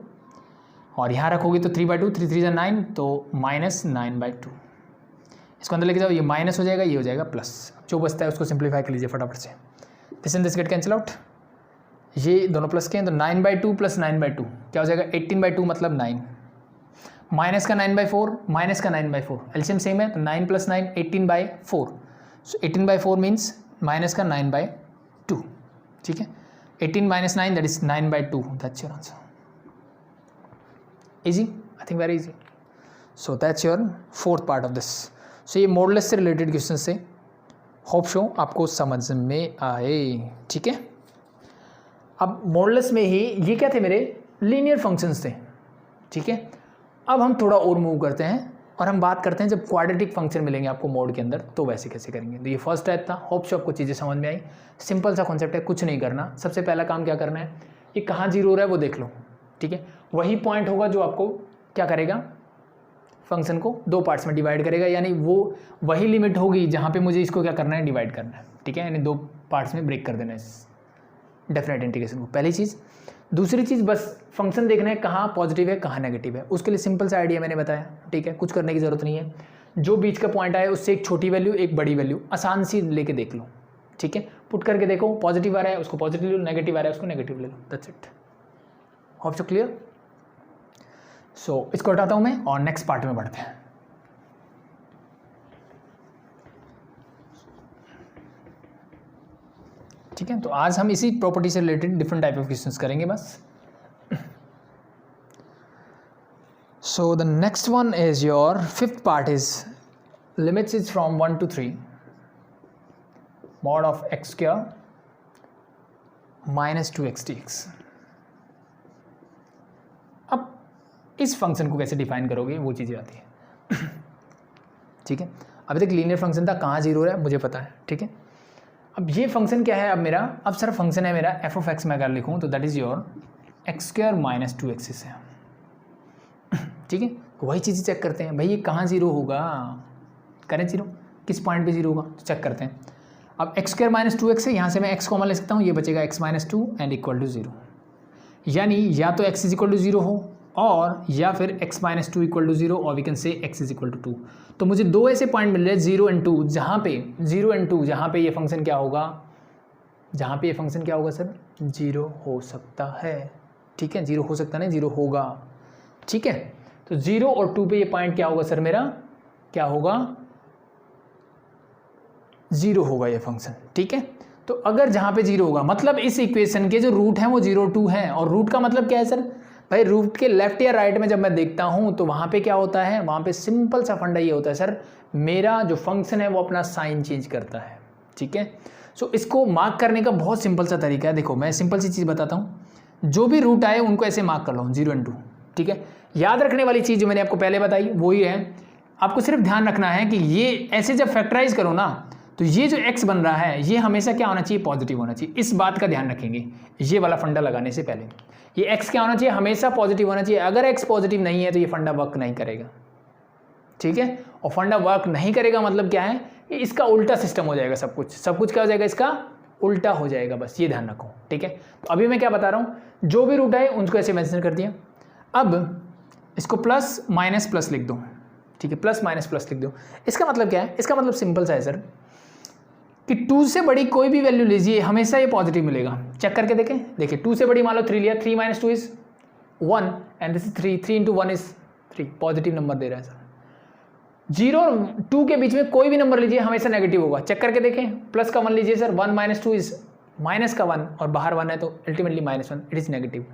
और यहाँ रखोगे तो 3/2, 3 3 जा 9 तो -9/2, इसको अंदर लेके जाओ, ये माइनस हो जाएगा, ये हो जाएगा प्लस, जो बचता है उसको सिंप्लीफाई कर लीजिए फटाफट से, this and this get cancel out, ये दोनों प्लस के हैं तो 9/2 + 9/2 क्या हो जाएगा, 18/2 मतलब 9, माइनस का 9/4 माइनस का 9/4 एलसीएम सेम है, तो 9 + 9 18/4, सो 18/4 मीन्स माइनस का 9/2, ठीक है। 18 - 9 that is 9/2, that's your answer. Easy, I think very easy. So that's your 4th part of this. So ये मॉडुलस से रिलेटेड क्वेश्चन से होप शो आपको समझ में आए, ठीक है। अब मॉडुलस में ही ये क्या थे, मेरे लीनियर फंक्शंस थे, ठीक है। अब हम थोड़ा और मूव करते हैं और हम बात करते हैं जब क्वाड्रेटिक फंक्शन मिलेंगे आपको मोड के अंदर तो वैसे कैसे करेंगे। तो ये फर्स्ट टाइप था, होप शो आपको चीज़ें समझ में आई। सिंपल सा कॉन्सेप्ट है, कुछ नहीं करना। सबसे पहला काम क्या करना है, ये कहाँ जीरो हो रहा है वो देख लो, ठीक है। वही पॉइंट होगा जो आपको क्या करेगा, फंक्शन को 2 पार्ट्स में डिवाइड करेगा, यानी वो वही लिमिट होगी जहाँ पे मुझे इसको क्या करना है, डिवाइड करना है, ठीक है। यानी 2 पार्ट्स में ब्रेक कर देना है इस डेफिनेट इंटीग्रेशन को, पहली चीज़। दूसरी चीज़ बस फंक्शन देखना है कहाँ पॉजिटिव है कहाँ नेगेटिव है, उसके लिए सिंपल सा आइडिया मैंने बताया, ठीक है। कुछ करने की ज़रूरत नहीं है, जो बीच का पॉइंट आए उससे एक छोटी वैल्यू एक बड़ी वैल्यू आसान सी लेके देख लो, ठीक है। पुट करके देखो, पॉजिटिव आ रहा है उसको पॉजिटिव लो, नेगेटिव आ रहा है उसको नेगेटिव ले लो, that's it. Hope so clear. So इसको हटाता हूँ मैं और नेक्स्ट पार्ट में बढ़ते हैं। ठीक है, तो आज हम इसी प्रॉपर्टी से related different type of questions करेंगे बस। सो the next one is your 5th part is limits is from 1 to 3 mod of x² - 2x dx। अब इस फंक्शन को कैसे डिफाइन करोगे वो चीज़ें आती है, ठीक है। अभी तक लीनियर फंक्शन था, कहाँ जीरो है मुझे पता है, ठीक है। अब ये फंक्शन क्या है, अब मेरा अब सर फंक्शन है मेरा f(x) मैं अगर लिखूँ तो that is your x² - 2x है, ठीक है। वही चीज़ें चेक करते हैं भाई, ये कहाँ जीरो होगा, करें जीरो किस पॉइंट पे जीरो होगा तो चेक करते हैं। अब x² - 2x है, यहाँ से मैं x कॉमन ले सकता हूँ, ये बचेगा x - 2 एंड इक्वल टू 0, यानी या तो x = 0 हो और या फिर x - 2 = 0 और वी कैन से x = 2। तो मुझे 2 ऐसे पॉइंट मिल रहे हैं 0 and 2 जहाँ पे 0 and 2 जहाँ पे ये फंक्शन क्या होगा, जहाँ पे ये फंक्शन क्या होगा सर, 0 हो सकता है, ठीक है। 0 हो सकता नहीं, 0 होगा, ठीक है। तो 0 और 2 पे ये पॉइंट क्या होगा सर, मेरा क्या होगा, 0 होगा ये फंक्शन, ठीक है। तो अगर जहाँ पे 0 होगा मतलब इस इक्वेशन के जो रूट हैं वो 0 2 हैं, और रूट का मतलब क्या है सर भाई, रूट के लेफ्ट या राइट में जब मैं देखता हूँ तो वहाँ पे क्या होता है, वहाँ पे सिंपल सा फंडा ये होता है सर, मेरा जो फंक्शन है वो अपना साइन चेंज करता है, ठीक है। सो इसको मार्क करने का बहुत सिंपल सा तरीका है, देखो मैं सिंपल सी चीज़ बताता हूँ, जो भी रूट आए उनको ऐसे मार्क कर लो 0 and 2, ठीक है। याद रखने वाली चीज़ जो मैंने आपको पहले बताई वही है, आपको सिर्फ ध्यान रखना है कि ये ऐसे जब फैक्टराइज करो ना तो ये जो x बन रहा है ये हमेशा क्या होना चाहिए, पॉजिटिव होना चाहिए। इस बात का ध्यान रखेंगे ये वाला फंडा लगाने से पहले, ये x क्या होना चाहिए, हमेशा पॉजिटिव होना चाहिए। अगर x पॉजिटिव नहीं है तो ये फंडा वर्क नहीं करेगा, ठीक है। और फंडा वर्क नहीं करेगा मतलब क्या है, इसका उल्टा सिस्टम हो जाएगा, सब कुछ क्या हो जाएगा, इसका उल्टा हो जाएगा, बस ये ध्यान रखो, ठीक है। तो अभी मैं क्या बता रहा हूँ, जो भी रूट है उनको ऐसे मेंशन कर दिया। अब इसको प्लस माइनस प्लस लिख दो, ठीक है, प्लस माइनस प्लस लिख दो। इसका मतलब क्या है, इसका मतलब सिंपल सा है सर कि 2 से बड़ी कोई भी वैल्यू लीजिए हमेशा ये पॉजिटिव मिलेगा। चेक करके देखें, देखिए 2 से बड़ी मान लो 3 लिया, 3 - 2 is 1 and this is 3, 3 × 1 is 3, positive number दे रहा है सर। 0 और 2 के बीच में कोई भी नंबर लीजिए हमेशा नेगेटिव होगा। चेक करके देखें, प्लस का 1 लीजिए सर, 1 - 2 इज माइनस का 1 और बाहर 1 है तो ultimately -1, it is negative.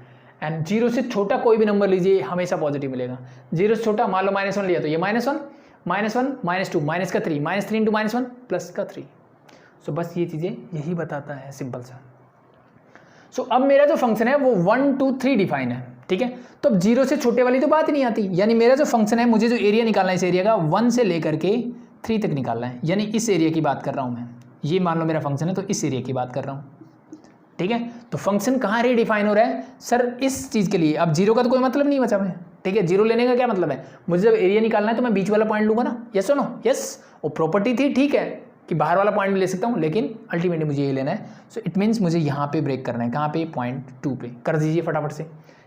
And 0 से छोटा कोई भी नंबर लीजिए हमेशा पॉजिटिव मिलेगा। 0 से छोटा मान लो -1 लिया तो ये -1 -1 -2 माइनस का 3, -3 × -1 प्लस का 3। सो बस ये चीज़ें यही बताता है, सिंपल सा। सो अब मेरा जो फंक्शन है वो 1 2 3 डिफाइन है, ठीक है। तो अब 0 से छोटे वाली तो बात ही नहीं आती, यानी मेरा जो फंक्शन है मुझे जो एरिया निकालना है इस एरिया का 1 से लेकर के 3 तक निकालना है, यानी इस एरिया की बात कर रहा हूँ मैं। ये मान लो मेरा फंक्शन है तो इस एरिया की बात कर रहा हूँ, ठीक है। तो फंक्शन कहाँ रीडिफाइन हो रहा है सर, इस चीज़ के लिए। अब 0 का तो कोई मतलब नहीं बचा मैं, ठीक है। 0 लेने का क्या मतलब है, मुझे जब एरिया निकालना है तो मैं बीच वाला पॉइंट लूँगा ना, यस और नो, यस। वो प्रॉपर्टी थी, ठीक है, कि बाहर वाला पॉइंट भी ले सकता हूँ, लेकिन अल्टीमेटली मुझे ये लेना है। सो इट मीन्स मुझे यहाँ पे ब्रेक करना है, कहाँ पे, पॉइंट 2 पे। कर दीजिए फटाफट से,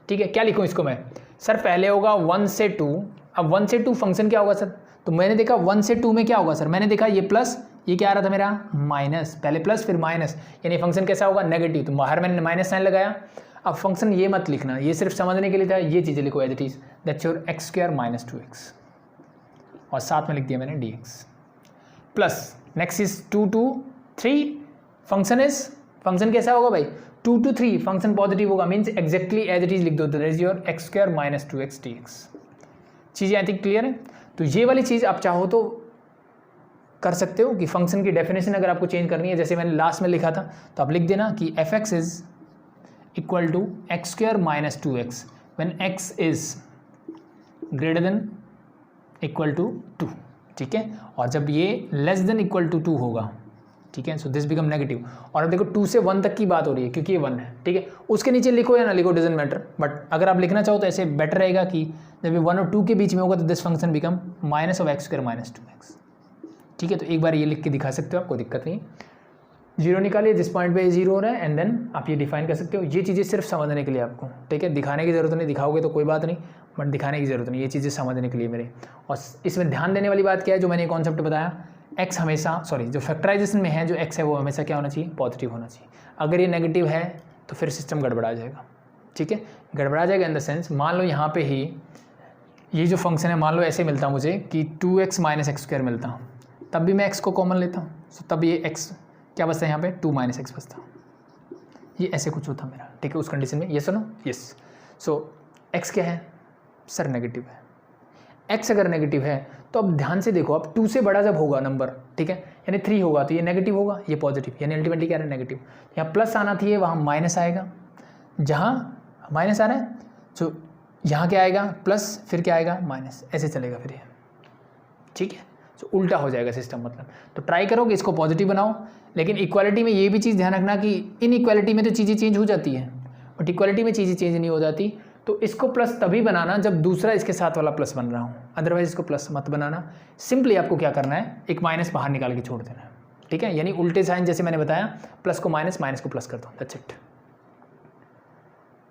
ठीक है। क्या लिखूँ इसको मैं सर, पहले होगा 1 से 2। अब 1 से 2 फंक्शन क्या होगा सर, तो मैंने देखा 1 से 2 में क्या होगा सर, मैंने देखा ये प्लस, ये क्या आ रहा था मेरा माइनस, पहले प्लस फिर माइनस, यानी फंक्शन कैसा होगा, नेगेटिव। तो बाहर मैंने माइनस साइन लगाया। अब फंक्शन ये मत लिखना, ये सिर्फ समझने के लिए था, ये चीज़ें लिखो as it is, that's your x² - 2x, और साथ में लिख दिया मैंने dx plus next is 2 to 3 function कैसा होगा भाई, 2 to 3 फंक्शन पॉजिटिव होगा, means exactly as it is लिख दो, that is your x² - 2x dx। चीज़ें आई थिंक क्लियर है। तो ये वाली चीज़ आप चाहो तो कर सकते हो कि फंक्शन की डेफिनेशन अगर आपको चेंज करनी है, जैसे मैंने लास्ट में लिखा था, तो आप लिख देना कि f(x) is equal to x² - 2x when x is greater than equal to 2, ठीक है। और जब ये लेस देन इक्वल टू 2 होगा, ठीक है, सो दिस बिकम नेगेटिव। और अब देखो 2 से 1 तक की बात हो रही है क्योंकि ये 1 है, ठीक है। उसके नीचे लिखो या ना लिखो डजंट मैटर, बट अगर आप लिखना चाहो तो ऐसे बेटर रहेगा कि जब ये 1 और 2 के बीच में होगा तो this function become -(x²) - 2x, ठीक है। तो एक बार ये लिख के दिखा सकते हो, आपको दिक्कत नहीं। 0 निकालिए जिस पॉइंट पे 0 हो रहा है, एंड देन आप ये डिफाइन कर सकते हो। ये चीज़ें सिर्फ समझने के लिए आपको, ठीक है, दिखाने की ज़रूरत नहीं, दिखाओगे तो कोई बात नहीं, बट दिखाने की ज़रूरत नहीं, ये चीज़ें समझने के लिए मेरे। और इसमें ध्यान देने वाली बात क्या है, जो मैंने कॉन्सेप्ट बताया, x हमेशा, सॉरी, जो फैक्टराइजेशन में है जो x है वो हमेशा क्या होना चाहिए, पॉजिटिव होना चाहिए। अगर ये नेगेटिव है तो फिर सिस्टम गड़बड़ा जाएगा, ठीक है। गड़बड़ा जाएगा इन द सेंस, मान लो यहाँ पे ही ये जो फंक्शन है, मान लो ऐसे मिलता मुझे कि 2x - x² मिलता, तब भी मैं x को कॉमन लेता हूँ, सो तब ये x क्या बचता है यहाँ पे, 2 - x बचता, ये ऐसे कुछ होता मेरा, ठीक है, उस कंडीशन में। यस और नो, यस। सो x क्या है सर, नेगेटिव है। x अगर नेगेटिव है तो अब ध्यान से देखो, अब 2 से बड़ा जब होगा नंबर, ठीक है, यानी 3 होगा तो ये नेगेटिव होगा, ये पॉजिटिव, यानी अल्टीमेटली क्या है, नेगेटिव। यहाँ प्लस आना चाहिए, वहाँ माइनस आएगा, जहाँ माइनस आ रहा है तो यहाँ क्या आएगा, प्लस, फिर क्या आएगा, माइनस, ऐसे चलेगा फिर ये, ठीक है। तो उल्टा हो जाएगा सिस्टम, मतलब। तो ट्राई करो कि इसको पॉजिटिव बनाओ, लेकिन इक्वालिटी में ये भी चीज़ ध्यान रखना कि इन इक्वालिटी में तो चीज़ें चेंज हो जाती है, बट इक्वालिटी में चीज़ें चेंज नहीं हो जाती। तो इसको प्लस तभी बनाना जब दूसरा इसके साथ वाला प्लस बन रहा हो, अदरवाइज इसको प्लस मत बनाना। सिंपली आपको क्या करना है, एक माइनस बाहर निकाल के छोड़ देना है, ठीक है, यानी उल्टे साइन जैसे मैंने बताया, प्लस को माइनस, माइनस को प्लस कर दो, दैट्स इट।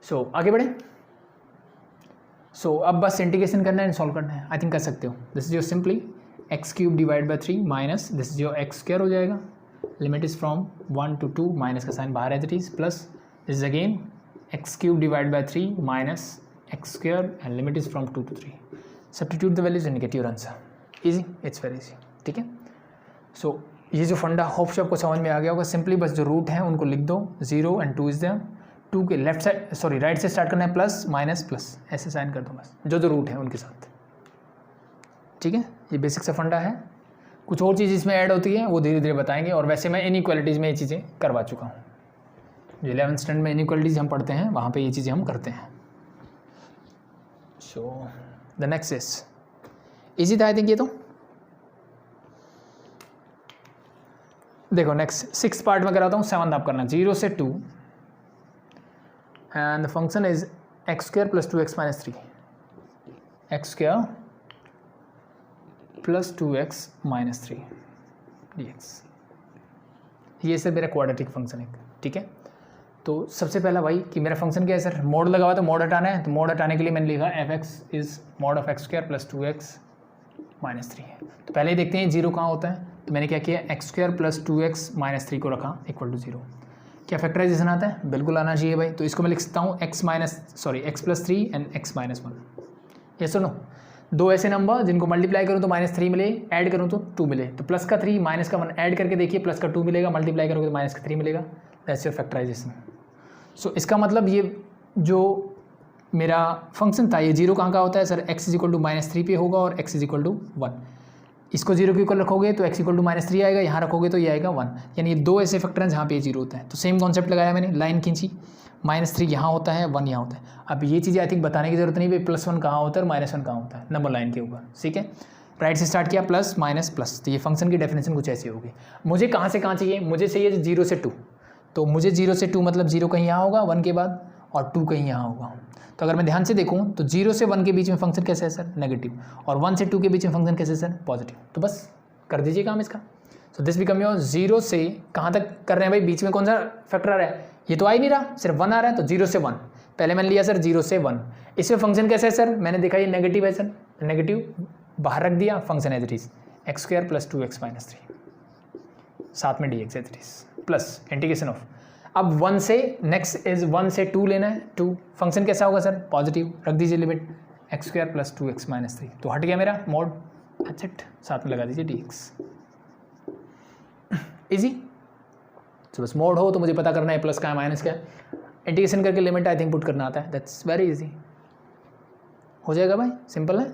सो आगे बढ़े। सो अब बस इंटीग्रेशन करना है, सॉल्व करना है, आई थिंक कर सकते हो। This is your simply x³ / 3 minus this is your x² हो जाएगा, limit is from 1 to 2, minus का साइन बाहर as it is, plus this is again x³ / 3 minus x² and limit is from 2 to 3। Substitute the values and get your answer. Easy, it's very easy, ठीक है। सो ये जो फंडा hope से आपको समझ में आ गया होगा। सिंपली बस जो रूट हैं उनको लिख दो, 0 and 2 इज देयर। 2 के लेफ्ट साइड, सॉरी राइट से स्टार्ट करना है, प्लस माइनस प्लस, ऐसे साइन कर दो बस, जो जो रूट है उनके साथ, ठीक है। ये बेसिक सा फंडा है, कुछ और चीज़ इसमें ऐड होती है वो धीरे धीरे बताएंगे। और वैसे मैं इनइक्वालिटीज़ में ये चीज़ें करवा चुका हूँ, जो 11th स्टैंडर्ड में इनइक्वालिटीज़ हम पढ़ते हैं वहाँ पे ये चीज़ें हम करते हैं। सो द नेक्स्ट इज इजी था आई थिंक ये तो। देखो नेक्स्ट 6th पार्ट में कराता हूँ, 7th आप करना 0 से 2 and the function is X square plus 2x minus 3, x square plus 2x minus 3 dx। ये सर मेरा क्वाड्रेटिक फंक्शन है, ठीक है। तो सबसे पहला भाई कि मेरा फंक्शन क्या है सर, मोड लगा हुआ तो मोड हटाना है, तो मोड हटाने के लिए मैंने लिखा f(x) is mode of x square plus 2x minus 3 है। तो पहले ही देखते हैं जीरो कहाँ होता है, तो मैंने क्या किया, x square plus 2x minus 3 को रखा इक्वल टू 0। क्या फैक्टराइजेशन आता है, बिल्कुल आना चाहिए भाई। तो इसको मैं लिख सकता हूँ x plus 3 and x minus 1। ये सुनो, दो ऐसे नंबर जिनको मल्टीप्लाई करूँ तो -3 मिले, ऐड करूँ तो 2 मिले, तो प्लस का 3 माइनस का 1 ऐड करके देखिए, प्लस का 2 मिलेगा, मल्टीप्लाई करोगे तो माइनस का 3 मिलेगा। That's your factorisation. सो इसका मतलब ये जो मेरा फंक्शन था, ये जीरो कहाँ का होता है sir, x is equal to -3 पे होगा और x इज इक्वल टू 1। इसको जीरो के इक्वल रखोगे तो x इक्वल टू -3 आएगा, यहाँ रखोगे तो ये आएगा 1। यानी ये दो ऐसे फैक्टर हैं जहाँ पे ये जीरो होता है। तो सेम कॉन्सेप्ट लगाया मैंने, लाइन खींची, -3 यहाँ होता है, 1 यहाँ होता है। अब ये चीज़ें आई थिंक बताने की जरूरत नहीं भाई, +1 कहाँ होता है और -1 कहाँ होता है नंबर लाइन के ऊपर, ठीक है। राइट से स्टार्ट किया, प्लस माइनस प्लस, तो ये फंक्शन की डेफिनेशन कुछ ऐसी होगी। मुझे कहाँ से कहाँ चाहिए, मुझे चाहिए 0 से 2, तो मुझे 0 से 2 मतलब 0 कहीं यहाँ होगा 1 के बाद, और 2 कहीं यहाँ होगा। तो अगर मैं ध्यान से देखूँ तो 0 से 1 के बीच में फंक्शन कैसे है सर, नेगेटिव, और 1 से 2 के बीच में फंक्शन कैसे सर, पॉजिटिव। तो बस कर दीजिए काम इसका। सो दिस बिकम योर 0 से कहाँ तक कर रहे हैं भाई, बीच में कौन सा फैक्टर आ रहा है, ये तो आ ही नहीं रहा, सिर्फ 1 आ रहा है, तो 0 से 1 पहले मैंने लिया सर 0 से 1। इसमें फंक्शन कैसे है सर, मैंने देखा ये नेगेटिव है सर, नेगेटिव बाहर रख दिया, function as it is X square plus 2x minus 3, साथ में dx as it is plus integration of. अब 1 से नेक्स्ट इज 1 से 2 लेना है, 2 फंक्शन कैसा होगा सर, पॉजिटिव, रख दीजिए limit x square plus 2x minus 3, तो हट गया मेरा मोड, दैट्स इट, साथ में लगा दीजिए dx। इजी। तो बस मोड हो तो मुझे पता करना है प्लस का है माइनस का है, इंटीग्रेशन करके लिमिट आई थिंक पुट करना आता है, दैट्स वेरी इजी, हो जाएगा भाई, सिंपल है,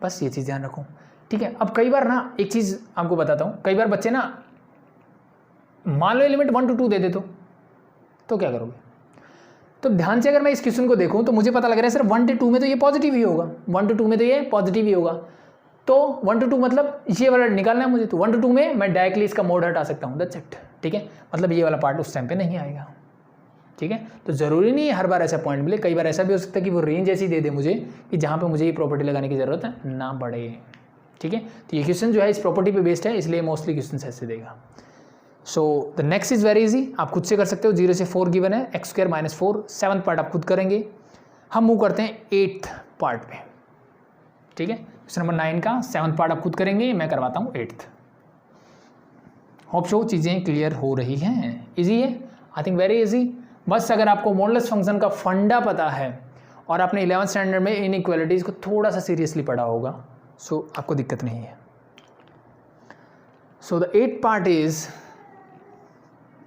बस ये चीज़ ध्यान रखो, ठीक है। अब कई बार ना एक चीज़ आपको बताता हूँ, कई बार बच्चे ना मान लो लिमिट 1 to 2 दे दे तो क्या करोगे। तो ध्यान से अगर मैं इस क्वेश्चन को देखूँ तो मुझे पता लग रहा है सर 1 to 2 में तो ये पॉजिटिव ही होगा, 1 to 2 में तो ये पॉजिटिव ही होगा, तो 1 to 2 मतलब ये वाला निकालना है मुझे, तो 1 to 2 में मैं डायरेक्टली इसका मोड हटा सकता हूँ, दैट्स इट, ठीक है। मतलब ये वाला पार्ट उस टाइम पे नहीं आएगा, ठीक है। तो ज़रूरी नहीं है हर बार ऐसा पॉइंट मिले, कई बार ऐसा भी हो सकता है कि वो रेंज ऐसी दे दे मुझे कि जहाँ पे मुझे ये प्रॉपर्टी लगाने की ज़रूरत है ना पड़े, ठीक है। तो ये क्वेश्चन जो है इस प्रॉपर्टी पे बेस्ड है, इसलिए मोस्टली क्वेश्चन ऐसे देगा। सो the next is very easy, आप खुद से कर सकते हो, 0 से 4 गिवन है, x square minus 4, 7th part आप खुद करेंगे। हम मूव करते हैं 8th पार्ट पे, ठीक है। क्वेश्चन नंबर 9 का 7th पार्ट आप खुद करेंगे, मैं करवाता हूँ 8th। होप शो चीज़ें क्लियर हो रही हैं, इजी है, आई थिंक वेरी इजी। बस अगर आपको मॉडुलस फंक्शन का फंडा पता है और आपने 11th स्टैंडर्ड में इनइक्वालिटीज़ को थोड़ा सा सीरियसली पढ़ा होगा, सो आपको दिक्कत नहीं है। So the 8th part is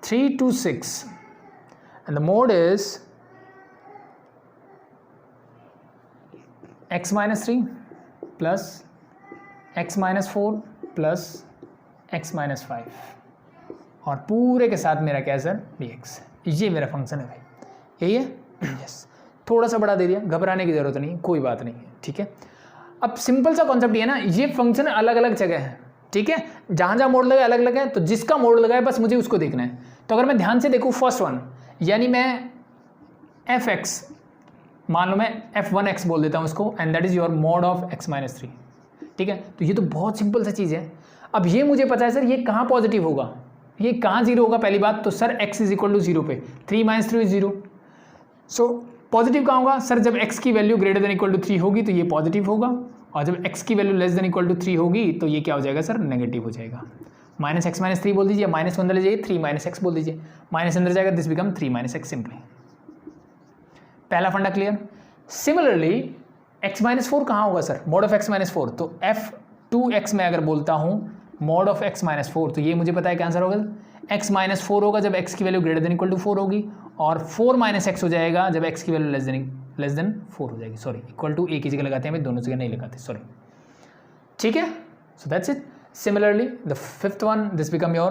3 to 6 and the mode is x minus 3 plus x minus 4 plus x minus 5 और पूरे के साथ मेरा क्या है सर, dx। ये मेरा फंक्शन है भाई, यही है, यस। थोड़ा सा बड़ा दे दिया, घबराने की जरूरत नहीं, कोई बात नहीं है, ठीक है। अब सिंपल सा कॉन्सेप्ट ये ना, ये फंक्शन अलग अलग जगह है, ठीक है, जहाँ जहाँ मोड लगाए अलग अलग है, तो जिसका मोड लगाए बस मुझे उसको देखना है। तो अगर मैं ध्यान से देखूँ फर्स्ट वन, यानी मैं f(x), मान लो मैं f(1x) बोल देता हूँ उसको, and that is your mod of x minus 3, ठीक है। तो ये तो बहुत सिंपल सा चीज़ है। अब ये मुझे पता है सर ये कहाँ पॉजिटिव होगा, ये कहाँ जीरो होगा, पहली बात तो sir x is equal to 0 पे, 3 माइनस 3 इज 0, सो पॉजिटिव कहाँ होगा सर, जब x की value greater than equal to 3 होगी तो ये पॉजिटिव होगा, और जब x की value less than equal to 3 होगी तो ये क्या हो जाएगा सर, नेगेटिव हो जाएगा। -x माइनस 3 बोल दीजिए, माइनस अंदर ले जाइए, 3 माइनस x बोल दीजिए, माइनस अंदर जाएगा, this become 3 minus x simply. पहला फंडा क्लियर। सिमिलरली x माइनस 4 कहाँ होगा sir, mode of x minus 4, तो f(2x) में अगर बोलता हूँ मोड ऑफ x माइनस 4, तो ये मुझे पता है क्या आंसर होगा, x माइनस 4 होगा जब x की value greater than equal to 4 होगी, और 4 माइनस x हो जाएगा जब x की वैल्यू लेस देन 4 हो जाएगी, सॉरी इक्वल टू एक ही जगह लगाते हैं, मैं दोनों जगह नहीं लगाते, सॉरी, ठीक है। So that's it. Similarly, the 5th one, this become your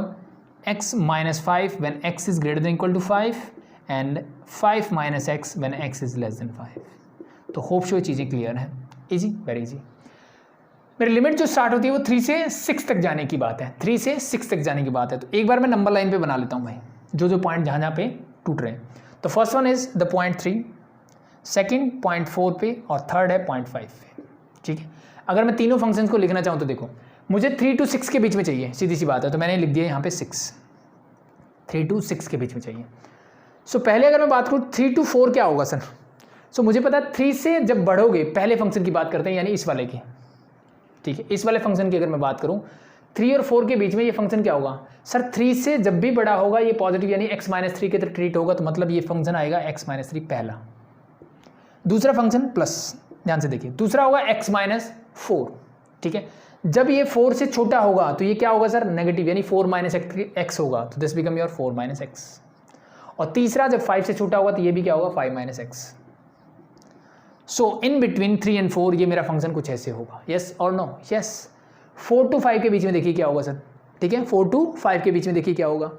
x minus 5 when x is greater than equal to 5 and 5 minus x when x is less than 5. तो होप शो चीज़ें क्लियर हैं, easy, very easy. मेरी limit जो start होती है वो 3 से 6 तक जाने की बात है, 3 से 6 तक जाने की बात है। तो एक बार मैं नंबर लाइन पे बना लेता हूँ भाई, जो जो पॉइंट जहाँ जहाँ पे टूट रहे हैं। तो first one is the point 3, second point 4 पे, और थर्ड है पॉइंट 5 पे। ठीक है, अगर मैं तीनों फंक्शंस को लिखना चाहूँ तो देखो मुझे 3 to 6 के बीच में चाहिए, सीधी सी बात है, तो मैंने लिख दिया यहाँ पे 6, 3 to 6 के बीच में चाहिए। सो पहले अगर मैं बात करूँ 3 to 4 क्या होगा सर? सो मुझे पता है 3 से जब बढ़ोगे, पहले फंक्शन की बात करते हैं यानी इस वाले की, ठीक है, इस वाले फंक्शन की अगर मैं बात करूँ 3 और 4 के बीच में ये फंक्शन क्या होगा सर? 3 से जब भी बड़ा होगा ये पॉजिटिव यानी x-3 के तरह ट्रीट होगा, तो मतलब ये फंक्शन आएगा x-3 पहला। दूसरा फंक्शन प्लस, ध्यान से देखिए, दूसरा होगा x-4, ठीक है। जब ये 4 से छोटा होगा तो ये क्या होगा सर? नेगेटिव यानी 4 - x होगा, तो दिस बिकम योर 4 - x। और तीसरा जब 5 से छोटा होगा तो ये भी क्या होगा? 5 - x। So in between 3 and 4 ये मेरा फंक्शन कुछ ऐसे होगा, यस और नो? यस। 4 to 5 के बीच में देखिए क्या होगा सर, ठीक है, 4 to 5 के बीच में देखिए क्या होगा।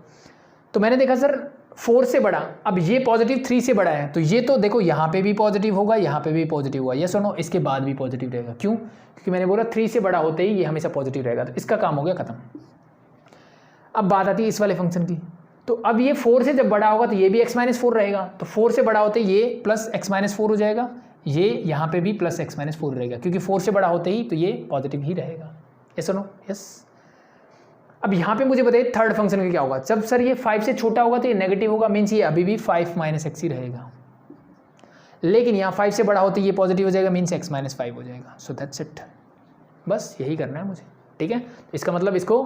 तो मैंने देखा सर 4 से बड़ा, अब ये पॉजिटिव 3 से बड़ा है, तो ये तो देखो यहाँ पे भी पॉजिटिव होगा, यहाँ पे भी पॉजिटिव होगा, यस और नो? इसके बाद भी पॉजिटिव रहेगा, क्यों? क्योंकि मैंने बोला 3 से बड़ा होते ही ये हमेशा पॉजिटिव रहेगा, तो इसका काम हो गया खत्म। अब बात आती है इस वाले फंक्शन की, तो अब ये 4 से जब बड़ा होगा तो ये भी x-4 रहेगा, तो 4 से बड़ा होते ही ये प्लस x-4 हो जाएगा, ये यहाँ पे भी प्लस x-4 रहेगा, क्योंकि 4 से बड़ा होते ही तो ये पॉजिटिव ही रहेगा, यस और नो? यस। अब यहाँ पे मुझे बताइए थर्ड फंक्शन का क्या होगा? जब सर ये 5 से छोटा होगा तो ये नेगेटिव होगा, मीन्स ये अभी भी 5 - x ही रहेगा, लेकिन यहाँ 5 से बड़ा होते ही ये पॉजिटिव हो जाएगा, मीन्स x-5 हो जाएगा। सो दैट्स इट, बस यही करना है मुझे, ठीक है। तो इसका मतलब इसको,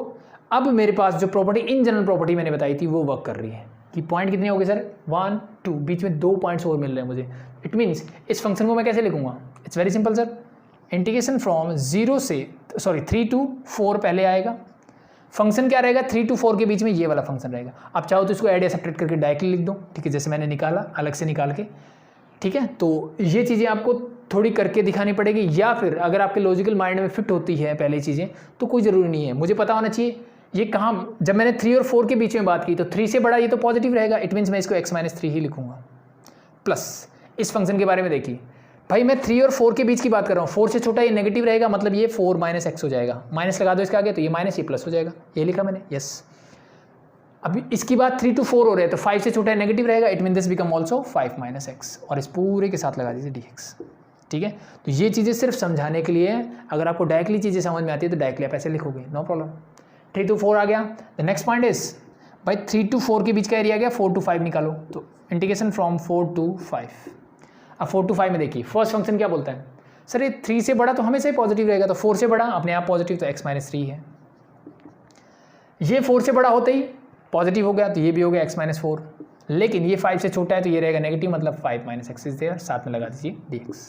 अब मेरे पास जो प्रॉपर्टी, इन जनरल प्रॉपर्टी मैंने बताई थी वो वर्क कर रही है कि पॉइंट कितने हो गए सर? 1 2, बीच में 2 पॉइंट्स और मिल रहे हैं मुझे। इट मीन्स इस फंक्शन को मैं कैसे लिखूंगा? It's very simple sir, integration from 3 to 4 पहले आएगा, फंक्शन क्या रहेगा? 3 to 4 के बीच में ये वाला फंक्शन रहेगा। आप चाहो तो इसको ऐड या सब्ट्रैक्ट करके डायरेक्टली लिख दो, ठीक है, जैसे मैंने निकाला अलग से निकाल के, ठीक है। तो ये चीज़ें आपको थोड़ी करके दिखानी पड़ेगी, या फिर अगर आपके लॉजिकल माइंड में फिट होती है पहले चीज़ें तो कोई ज़रूरी नहीं है, मुझे पता होना चाहिए ये कहाँ। जब मैंने 3 और 4 के बीच में बात की तो 3 से बड़ा ये तो पॉजिटिव रहेगा, इट मीन्स मैं इसको x-3 ही लिखूंगा। प्लस इस फंक्शन के बारे में देखिए भाई, मैं 3 और 4 के बीच की बात कर रहा हूँ, 4 से छोटा ये नेगेटिव रहेगा, मतलब ये 4 - x हो जाएगा, माइनस लगा दो इसके आगे तो ये माइनस, ये प्लस हो जाएगा, ये लिखा मैंने, यस। अभी इसकी बात 3 to 4 हो रहा है, तो 5 से छोटा नेगेटिव रहेगा, it mean this become also 5 - x, और इस पूरे के साथ लगा दीजिए dx, ठीक है। तो ये चीज़ें सिर्फ समझाने के लिए, अगर आपको डायरेक्टली चीज़ें समझ में आती है तो डायरेक्टली आप ऐसे लिखोगे, नो प्रॉब्लम। 3 to 4 आ गया। द नेक्स्ट पॉइंट इज भाई 3 to 4 के बीच का एरिया आ गया, 4 to 5 निकालो, तो इंटीग्रेशन फ्रॉम 4 to 5। अब 4 to 5 में देखिए फर्स्ट फंक्शन क्या बोलता है सर? ये 3 से बड़ा तो हमेशा ही पॉजिटिव रहेगा, तो 4 से बड़ा अपने आप पॉजिटिव, तो x-3 है। ये 4 से बड़ा होते ही पॉजिटिव हो गया, तो ये भी हो गया x-4, लेकिन ये 5 से छोटा है तो ये रहेगा नेगेटिव, मतलब 5 - x इज देयर, साथ में लगा दीजिए dx।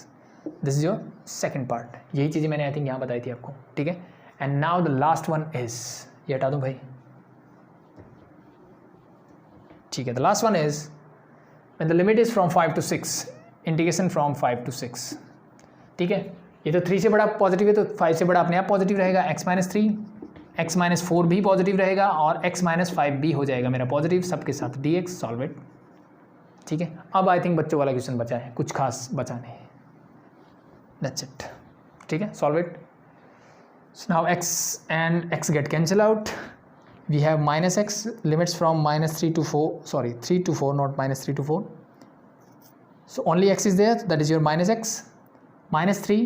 This is your second part, यही चीज़ें मैंने आई थिंक यहाँ बताई थी आपको, ठीक है। And now the last one is, ये हटा दूँ भाई, ठीक है। The last one is when the limit is from 5 to 6, integration from 5 to 6, ठीक है। ये तो 3 से बड़ा पॉजिटिव है, तो 5 से बड़ा अपने आप पॉजिटिव रहेगा, x-3, x-4 भी पॉजिटिव रहेगा, और x-5 भी हो जाएगा मेरा पॉजिटिव, सबके साथ dx, सॉल्व इट, ठीक है। अब आई थिंक बच्चों वाला क्वेश्चन बचा है, कुछ खास बचा नहीं, दैट्स इट, ठीक है, solve it. So now x and x get cancel out, we have -x, limits from -3 to 4, sorry 3 to 4, not -3 to 4, so only x is there, that is your -x, -3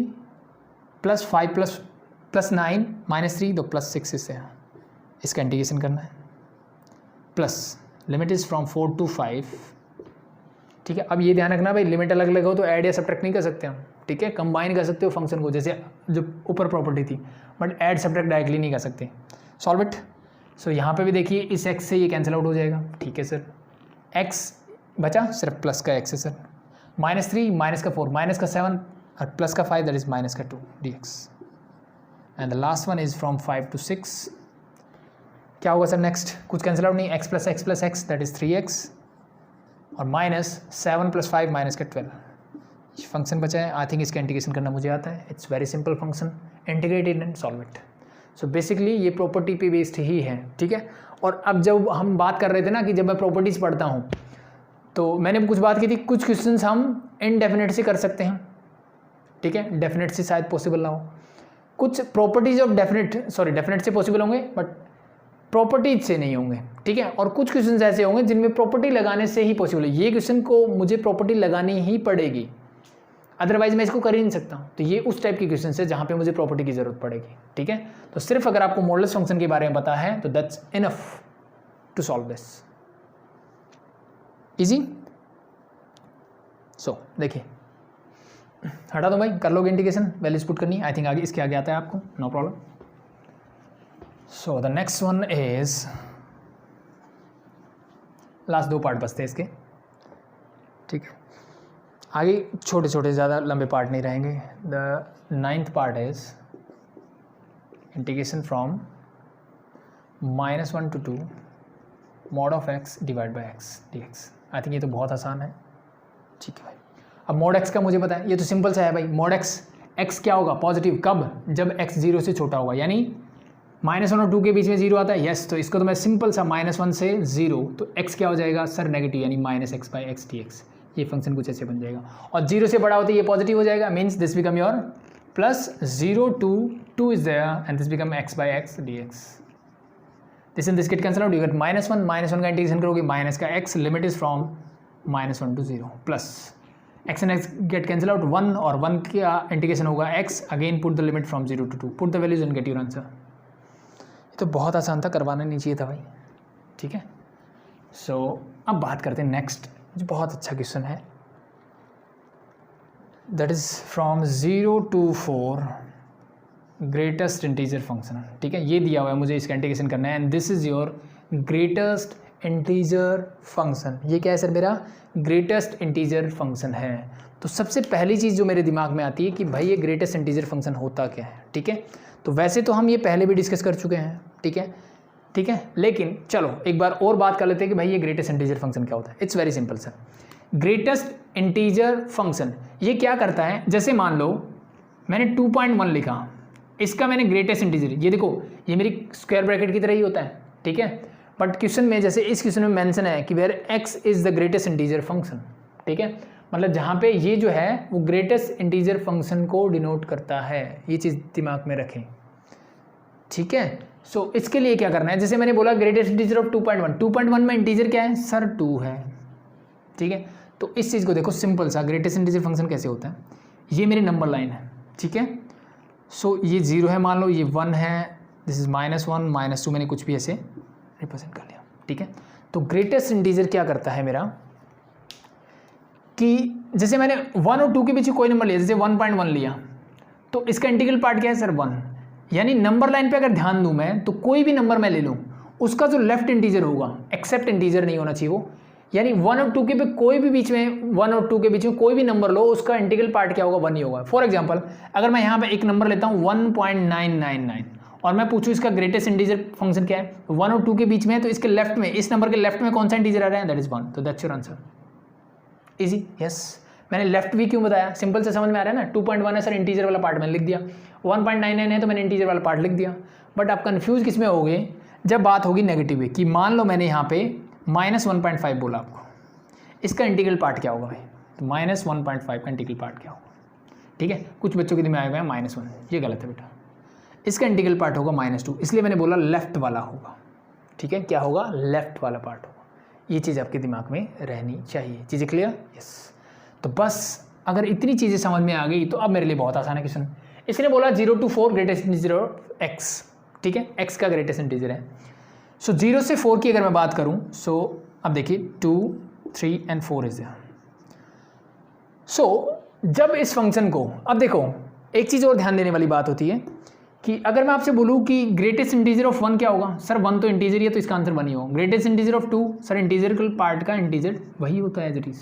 plus 5 plus 9 -3, तो +6 is there, इसका integration करना है, plus limit is from 4 to 5, ठीक है। अब ये ध्यान रखना भाई, लिमिट अलग अलग हो तो ऐड या सब्ट्रैक्ट नहीं कर सकते हम, ठीक है, कंबाइन कर सकते हो फंक्शन को, जैसे जो ऊपर प्रॉपर्टी थी, बट ऐड सब्ट्रैक्ट डायरेक्टली नहीं कर सकते। Solve it. सो यहाँ पे भी देखिए इस x से ये कैंसिल आउट हो जाएगा, ठीक है सर। x बचा सिर्फ प्लस का x है सर, -3 माइनस का 4 माइनस का 7 और प्लस का 5 दैट इज माइनस का 2 dx। And the last one is from 5 to 6, क्या होगा सर नेक्स्ट? कुछ कैंसिल आउट नहीं, x plus x that is 3x, और -7 + 5 माइनस का 12 फंक्शन बचा है। आई थिंक इसका इंटीग्रेशन करना मुझे आता है, it's very simple function, integrated and solve it. So basically ये प्रॉपर्टी पे बेस्ड ही है, ठीक है। और अब जब हम बात कर रहे थे ना कि जब मैं प्रॉपर्टीज़ पढ़ता हूँ तो मैंने कुछ बात की थी, कुछ क्वेश्चंस हम इनडेफिनेट से कर सकते हैं, ठीक है, डेफिनेट से शायद पॉसिबल ना हो, कुछ प्रॉपर्टीज ऑफ डेफिनेट से पॉसिबल होंगे बट प्रॉपर्टीज से नहीं होंगे, ठीक है। और कुछ क्वेश्चन ऐसे होंगे जिनमें प्रॉपर्टी लगाने से ही पॉसिबल है। ये क्वेश्चन को मुझे प्रॉपर्टी लगानी ही पड़ेगी, अदरवाइज मैं इसको कर ही नहीं सकता। तो ये उस टाइप की क्वेश्चन है जहाँ पे मुझे प्रॉपर्टी की जरूरत पड़ेगी, ठीक है। तो सिर्फ अगर आपको मॉडुलस फंक्शन के बारे में पता है तो that's enough to solve this, easy. So देखिए, हटा दो भाई, कर लोगे इंटीग्रेशन, वैल्यूज पुट करनी, आई थिंक आगे इसके आगे आता है आपको, no problem. So the next one is, last 2 part बचते हैं इसके, ठीक है। आगे छोटे छोटे ज़्यादा लंबे पार्ट नहीं रहेंगे। The 9th part is integration from -1 to 2 mod of x divide by x dx। I think ये तो बहुत आसान है, ठीक है भाई। अब mod x का मुझे पता है, ये तो सिंपल सा है भाई। mod x क्या होगा? पॉजिटिव। कब? जब x 0 से छोटा होगा, यानी -1 और 2 के बीच में 0 आता है, यस। तो इसको तो मैं सिंपल सा -1 से 0, तो x क्या हो जाएगा सर? नेगेटिव, यानी -x/x dx। ये फंक्शन कुछ ऐसे बन जाएगा, और 0 से बड़ा होते ये पॉजिटिव हो जाएगा, means this become your +0 to 2 is there and this become x/x dx। This and this get cancel out, you get -1 का इंटीग्रेशन करोगे, माइनस का x, limit is from -1 to 0, plus x and x get cancel out, 1 और 1 का integration होगा x, again put the limit from 0 to 2, put the values and get your answer. ये तो बहुत आसान था, करवाना नहीं चाहिए था भाई, ठीक है। सो अब बात करते हैं नेक्स्ट, जो बहुत अच्छा क्वेश्चन है, that is from 0 to 4 greatest integer function, ठीक है। ये दिया हुआ है मुझे, इसका इंटीग्रेशन करना है, and this is your greatest integer function. ये क्या है सर? मेरा ग्रेटेस्ट इंटीजर फंक्शन है। तो सबसे पहली चीज़ जो मेरे दिमाग में आती है कि भाई ये ग्रेटेस्ट इंटीजर फंक्शन होता क्या है, ठीक है। तो वैसे तो हम ये पहले भी डिस्कस कर चुके हैं, ठीक है, ठीक है, लेकिन चलो एक बार और बात कर लेते हैं कि भाई ये ग्रेटेस्ट इंटीजर फंक्शन क्या होता है। It's very simple sir. Greatest integer function ये क्या करता है, जैसे मान लो मैंने 2.1 लिखा, इसका मैंने ग्रेटेस्ट इंटीजर, ये देखो ये मेरी स्क्वायर ब्रैकेट की तरह ही होता है, ठीक है। बट क्वेश्चन में, जैसे इस क्वेश्चन में मेंशन है कि where x is the greatest integer function, ठीक है, मतलब जहाँ पे ये जो है वो ग्रेटेस्ट इंटीजर फंक्शन को डिनोट करता है, ये चीज़ दिमाग में रखें, ठीक है। सो इसके लिए क्या करना है, जैसे मैंने बोला ग्रेटेस्ट इंटीजर ऑफ 2.1 में इंटीजर क्या है सर? 2 है, ठीक है। तो इस चीज़ को देखो, सिंपल सा ग्रेटेस्ट इंटीजर फंक्शन कैसे होता है, ये मेरी नंबर लाइन है, ठीक है। सो ये 0 है, मान लो ये 1 है, दिस इज -1 -2, मैंने कुछ भी ऐसे रिप्रेजेंट कर लिया, ठीक है। तो ग्रेटेस्ट इंटीजर क्या करता है मेरा, कि जैसे मैंने 1 और 2 के बीच कोई नंबर लिया, जैसे 1.1 लिया, तो इसका इंटीग्रल पार्ट क्या है सर? 1। यानी नंबर लाइन पे अगर ध्यान दूं मैं, तो कोई भी नंबर मैं ले लूं, उसका जो लेफ्ट इंटीजर होगा, एक्सेप्ट इंटीजर नहीं होना चाहिए वो, यानी 1 और 2 के पे कोई भी बीच में, 1 और 2 के बीच में कोई भी नंबर लो, उसका इंटीग्रल पार्ट क्या होगा? 1 ही होगा। फॉर एग्जांपल अगर मैं यहाँ पे एक नंबर लेता हूँ 1.999 और मैं पूछूं इसका ग्रेटेस्ट इंटीजर फंक्शन क्या है, 1 और 2 के बीच में है, तो इसके लेफ्ट में, इस नंबर के लेफ्ट में कौन सा इंटीजर आ रहा है? दैट इज 1, तो that's your answer. Easy, yes. मैंने लेफ्ट भी क्यों बताया? सिंपल से समझ में आ रहा है ना। 2.1 है सर, इंटीजर वाला पार्ट मैंने लिख दिया, 1.99 है तो मैंने इंटीजर वाला पार्ट लिख दिया। बट आप कंफ्यूज किस में होगे, जब बात होगी नेगेटिव में, कि मान लो मैंने यहाँ पे -1.5 बोला आपको, इसका इंटीग्रल पार्ट क्या होगा भाई? तो -1.5 का इंटीग्रल पार्ट क्या होगा, ठीक है। कुछ बच्चों के दिमाग में -1, ये गलत है बेटा, इसका इंटीग्रल पार्ट होगा -2, इसलिए मैंने बोला लेफ्ट वाला होगा, ठीक है। क्या होगा? लेफ्ट वाला पार्ट होगा। ये चीज़ आपके दिमाग में रहनी चाहिए। चीज़ें क्लियर? यस। तो बस अगर इतनी चीज़ें समझ में आ गई तो अब मेरे लिए बहुत आसान है क्वेश्चन। इसने बोला 0 to 4 greatest integer of x, ठीक है, x का ग्रेटेस्ट इंटीजर है। सो 0 से 4 की अगर मैं बात करूं, सो अब देखिए 2, 3 and 4 इज देयर। सो जब इस फंक्शन को, अब देखो एक चीज़ और ध्यान देने वाली बात होती है कि अगर मैं आपसे बोलूं कि ग्रेटेस्ट इंटीजर ऑफ 1 क्या होगा, सर 1 तो इंटीजर ही है तो इसका आंसर 1 ही होगा। Greatest integer of 2, sir integer part का इंटीजर वही होता है एज इट इज,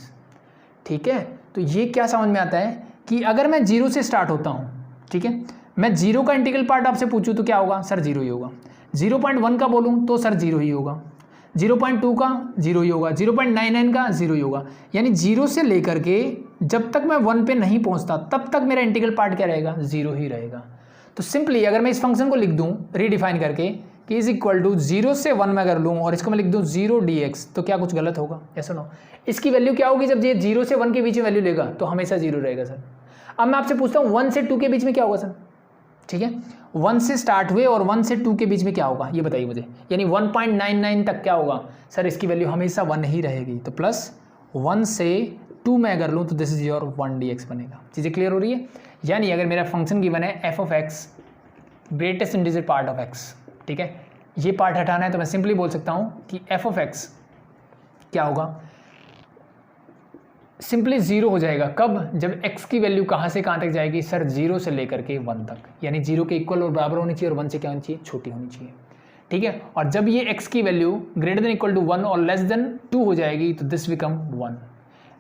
ठीक है। तो ये क्या समझ में आता है कि अगर मैं 0 से स्टार्ट होता हूँ, ठीक है, मैं 0 का इंटीग्रल पार्ट आपसे पूछूं तो क्या होगा सर? 0 ही होगा। 0.1 का बोलूं तो सर 0 ही होगा, 0.2 का 0 ही होगा, 0.99 का 0 ही होगा। यानी 0 से लेकर के जब तक मैं 1 पे नहीं पहुंचता तब तक मेरा इंटीग्रल पार्ट क्या रहेगा? 0 ही रहेगा। तो सिंपली अगर मैं इस फंक्शन को लिख दूं रीडिफाइन करके कि इज इक्वल टू 0 से 1 में अगर लूँ और इसको मैं लिख दूं 0 dx, तो क्या कुछ गलत होगा? ऐसा नो, इसकी वैल्यू क्या होगी जब ये 0 से 1 के बीच में वैल्यू लेगा? तो हमेशा 0 रहेगा सर। अब मैं आपसे पूछता हूँ 1 से 2 के बीच में क्या होगा सर? ठीक है, 1 से स्टार्ट हुए और 1 से 2 के बीच में क्या होगा ये बताइए मुझे, यानी 1.99 तक क्या होगा सर, इसकी वैल्यू हमेशा 1 ही रहेगी। तो प्लस 1 से 2 मैं अगर लूँ तो दिस इज योर 1dx बनेगा। चीज़ें क्लियर हो रही है? यानी अगर मेरा फंक्शन गिवन है F of x greatest integer part of x, ठीक है, ये पार्ट हटाना है तो मैं सिंपली बोल सकता हूँ कि एफ ऑफ एक्स क्या होगा, सिंपली 0 हो जाएगा। कब? जब x की वैल्यू कहाँ से कहाँ तक जाएगी सर, 0 से लेकर के 1 तक, यानी 0 के इक्वल और बराबर होनी चाहिए और 1 से क्या होनी चाहिए, छोटी होनी चाहिए, ठीक है। और जब ये x की value greater than equal to 1 और लेस देन 2 हो जाएगी तो this become 1।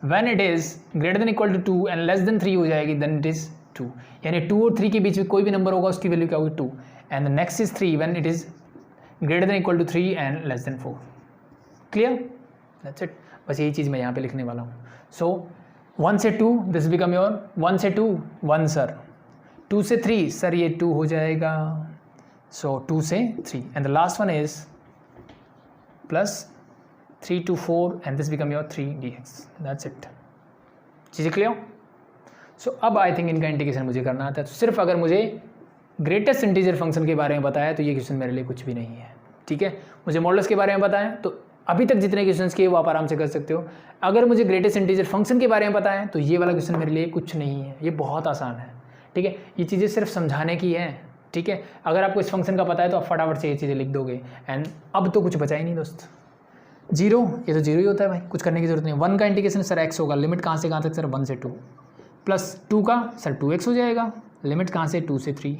When it is greater than equal to 2 and less than 3 हो जाएगी देन इट इज 2, यानी 2 और 3 के बीच में कोई भी नंबर होगा उसकी वैल्यू क्या होगी 2, and the next is 3 when it is greater than equal to 3 and less than 4। Clear? That's it, बस यही चीज़ मैं यहाँ पे लिखने वाला हूँ। सो 1 से 2 दिस बिकम योर 1 से 2 1 सर, 2 से 3 सर ये 2 हो जाएगा, सो 2 से 3 and the last one is plus 3 to 4 and this become your 3dx। That's it. चीज़ें क्लियर? सो अब आई थिंक इनका इंटीग्रेशन मुझे करना आता है, तो सिर्फ अगर मुझे ग्रेटेस्ट इंटीजर फंक्शन के बारे में बताया तो ये क्वेश्चन मेरे लिए कुछ भी नहीं है, ठीक है। मुझे मॉडल्स के बारे में बताया तो अभी तक जितने क्वेश्चंस किए वो आप आराम से कर सकते हो। अगर मुझे ग्रेटेस्ट इंटीजर फंक्शन के बारे में पता है तो ये वाला क्वेश्चन मेरे लिए कुछ नहीं है, ये बहुत आसान है, ठीक है। ये चीज़ें सिर्फ समझाने की है, ठीक है। अगर आपको इस फंक्शन का पता है तो आप फटाफट से ये चीज़ें लिख दोगे। एंड अब तो कुछ बचा ही नहीं दोस्त, 0 ये तो 0 ही होता है भाई, कुछ करने की जरूरत नहीं। 1 का इंटीग्रेशन सर x होगा, लिमिट कहाँ से कहाँ तक सर 1 से 2, प्लस 2 का सर 2x हो जाएगा, लिमिट कहाँ से 2 से 3,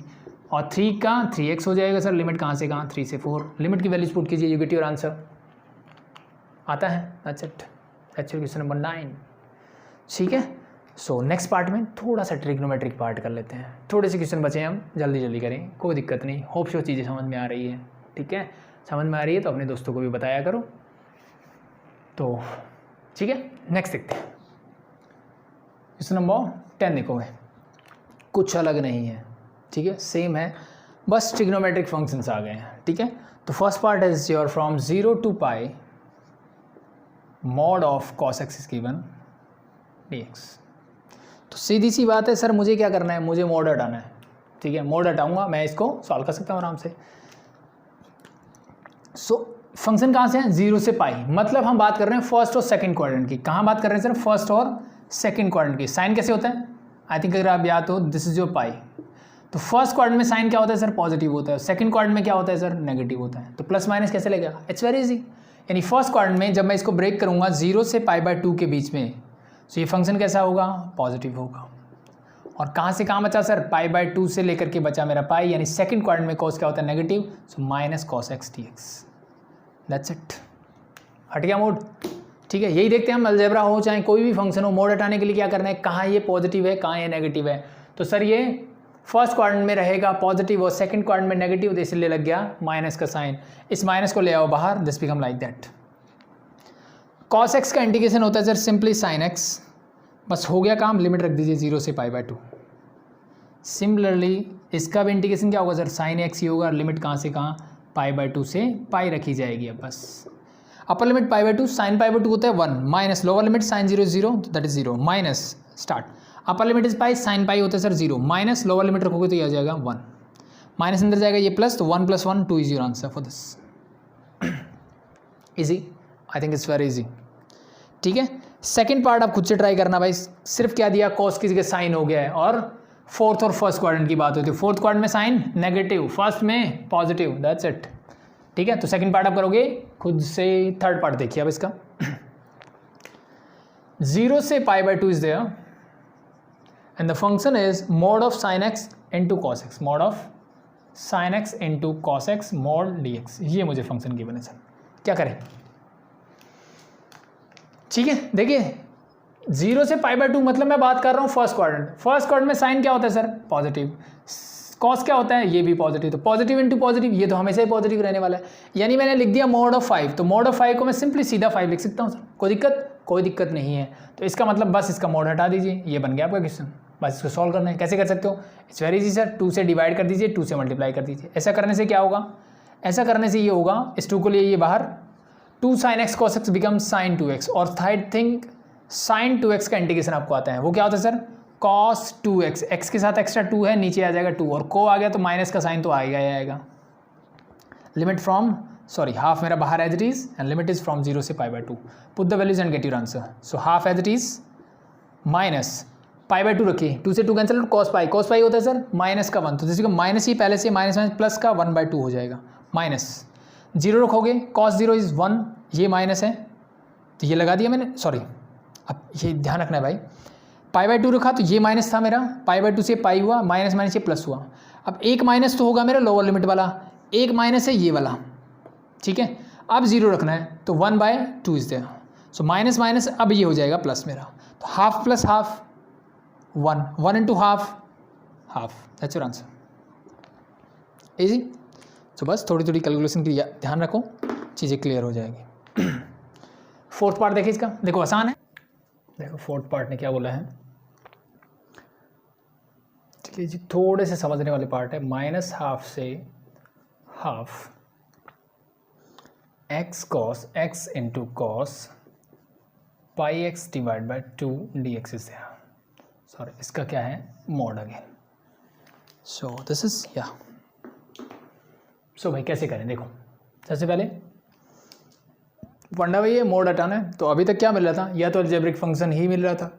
और 3 का 3x हो जाएगा सर, लिमिट कहाँ से कहाँ 3 से 4। लिमिट की वैल्यूज पुट कीजिए, यू गेट योर आंसर आता है। That's it, that's question number 9, ठीक है। सो नेक्स्ट पार्ट में थोड़ा सा ट्रिग्नोमेट्रिक पार्ट कर लेते हैं, थोड़े से क्वेश्चन बचे हैं, हम जल्दी जल्दी करें, कोई दिक्कत नहीं। होप सो चीज़ें समझ में आ रही है, ठीक है। समझ में आ रही है तो अपने दोस्तों को भी बताया करो। तो ठीक है, नेक्स्ट देखते हैं क्वेश्चन नंबर 10। देखोगे कुछ अलग नहीं है, ठीक है, सेम है, बस ट्रिग्नोमेट्रिक फंक्शंस आ गए हैं, ठीक है। तो first part is your from 0 to pi mod of cos x is given dx। तो सीधी सी बात है सर, मुझे क्या करना है, मुझे मॉड हटाना है, ठीक है। मॉड हटाऊंगा, मैं इसको सॉल्व कर सकता हूँ आराम से। सो फंक्शन कहाँ से है, 0 से पाई, मतलब हम बात कर रहे हैं फर्स्ट और सेकंड क्वाड्रेंट की। कहाँ बात कर रहे हैं सर, फर्स्ट और सेकंड क्वाड्रेंट की। साइन कैसे होता है, आई थिंक अगर आप याद हो, दिस इज योर पाई। तो फर्स्ट क्वाड्रेंट में साइन क्या होता है सर, पॉजिटिव होता है, सेकंड क्वाड्रेंट में क्या होता है सर, नेगेटिव होता है। तो प्लस माइनस कैसे लगेगा, इट्स वेरी इजी। यानी फर्स्ट क्वाड्रेंट में जब मैं इसको ब्रेक करूंगा 0 से π/2 के बीच में, तो ये फंक्शन कैसा होगा, पॉजिटिव होगा। और कहाँ से कहाँ बचा सर, π/2 से लेकर के बचा मेरा पाई, यानी सेकंड क्वाड्रेंट में कॉस क्या होता है, negative, so minus cos x dx। That's it, हट गया मोड, ठीक है। यही देखते हैं हम, अलजेब्रा हो चाहे कोई भी फंक्शन हो, मोड हटाने के लिए क्या करना है, कहाँ ये पॉजिटिव है कहाँ ये नेगेटिव है। तो सर ये फर्स्ट क्वाड्रेंट में रहेगा पॉजिटिव और सेकंड क्वाड्रेंट में नेगेटिव, तो इसलिए लग गया माइनस का साइन। इस माइनस को ले आओ बाहर, this become like that. cos x का इंटीग्रेशन होता है सर सिंपली sin x, बस हो गया काम, लिमिट रख दीजिए 0 से π/2। सिमिलरली इसका भी इंटीग्रेशन क्या होगा सर, sin x ही होगा, लिमिट कहाँ से कहाँ, π/2 से पाई रखी जाएगी। अब बस अपर लिमिट π/2, sin π/2 होता है 1, माइनस लोअर लिमिट sin 0 0, तो that is 0, minus start, upper limit is pi, sin पाई होता है सर 0, माइनस लोअर लिमिट रखोगे तो ये आ जाएगा 1, माइनस अंदर जाएगा ये प्लस, तो 1 + 1 2 is your answer for this. Easy, I think it's very easy, ठीक है। सेकंड पार्ट आप खुद से ट्राई करना भाई, सिर्फ क्या दिया, कॉस की जगह साइन हो गया है, और फोर्थ और फर्स्ट क्वाड्रेंट की बात होती है। फोर्थ क्वाड्रेंट में साइन नेगेटिव, फर्स्ट में पॉजिटिव, दैट्स इट, ठीक है। तो सेकंड पार्ट आप करोगे खुद से। थर्ड पार्ट देखिए अब इसका 0 से π/2 is there and the function is mod of sin x into cos x, mod of sin x into cos x mod dx। ये मुझे फंक्शन गिवन है सर, क्या करें, ठीक है। देखिए 0 से π/2 मतलब मैं बात कर रहा हूँ फर्स्ट क्वाड्रेंट। फर्स्ट क्वाड्रेंट में साइन क्या होता है सर, पॉजिटिव, कॉस क्या होता है, ये भी पॉजिटिव, तो पॉजिटिव इंटू पॉजिटिव, ये तो हमेशा ही पॉजिटिव रहने वाला है। यानी मैंने लिख दिया mod of 5, तो mod of 5 को मैं सिंपली सीधा 5 लिख सकता हूँ सर, कोई दिक्कत नहीं है। तो इसका मतलब बस इसका mod हटा दीजिए, ये बन गया आपका क्वेश्चन। बस इसको सॉल्व करना है, कैसे कर सकते हो, इट्स वेरी इजी सर, 2 से डिवाइड कर दीजिए, 2 से मल्टीप्लाई कर दीजिए। ऐसा करने से क्या होगा, ऐसा करने से ये होगा, इस 2 को लिए ये बाहर, 2 sin x cos x become sin 2x, और थर्ड थिंग sin 2x का इंटीग्रेशन आपको आता है, वो क्या होता है सर, cos 2x, x के साथ एक्स्ट्रा 2 है, नीचे आ जाएगा 2 और को आ गया तो माइनस का साइन तो आएगा ही आएगा। लिमिट फ्रॉम हाफ मेरा बाहर as it is and limit is from 0 से π/2। Put the values and get your answer. So half as it is minus π/2 रखिए, 2 से 2 कैंसिल, cos पाई होता है सर माइनस का 1, तो जैसे कि माइनस ही पहले से माइनस माइनस प्लस का 1/2 हो जाएगा। माइनस 0 रखोगे, cos 0 इज़ 1, ये माइनस है तो ये लगा दिया मैंने, सॉरी अब ये ध्यान रखना है भाई, π/2 रखा तो ये माइनस था मेरा, π/2 से पाई हुआ, माइनस माइनस ये प्लस हुआ। अब एक माइनस तो होगा मेरा लोअर लिमिट वाला, एक माइनस है ये वाला, ठीक है। अब 0 रखना है तो 1/2 is there, so minus minus अब ये हो जाएगा प्लस मेरा, तो half plus half 1 into half, that's your answer. Easy. So बस थोड़ी थोड़ी कैलकुलेशन की ध्यान रखो, चीज़ें क्लियर हो जाएगी। फोर्थ पार्ट देखिए इसका, देखो आसान है, देखो फोर्थ पार्ट ने क्या बोला है, ठीक है जी, थोड़े से समझने वाले पार्ट है। माइनस हाफ से half x cos x into cos πx divide by 2 dx is there. Sorry इसका क्या है, mod again. So this is yeah, so भाई कैसे करें, देखो सबसे पहले फंडा भाई ये मोड हटाना है, तो अभी तक क्या मिल रहा था, या तो अलजेब्रिक फंक्शन ही मिल रहा था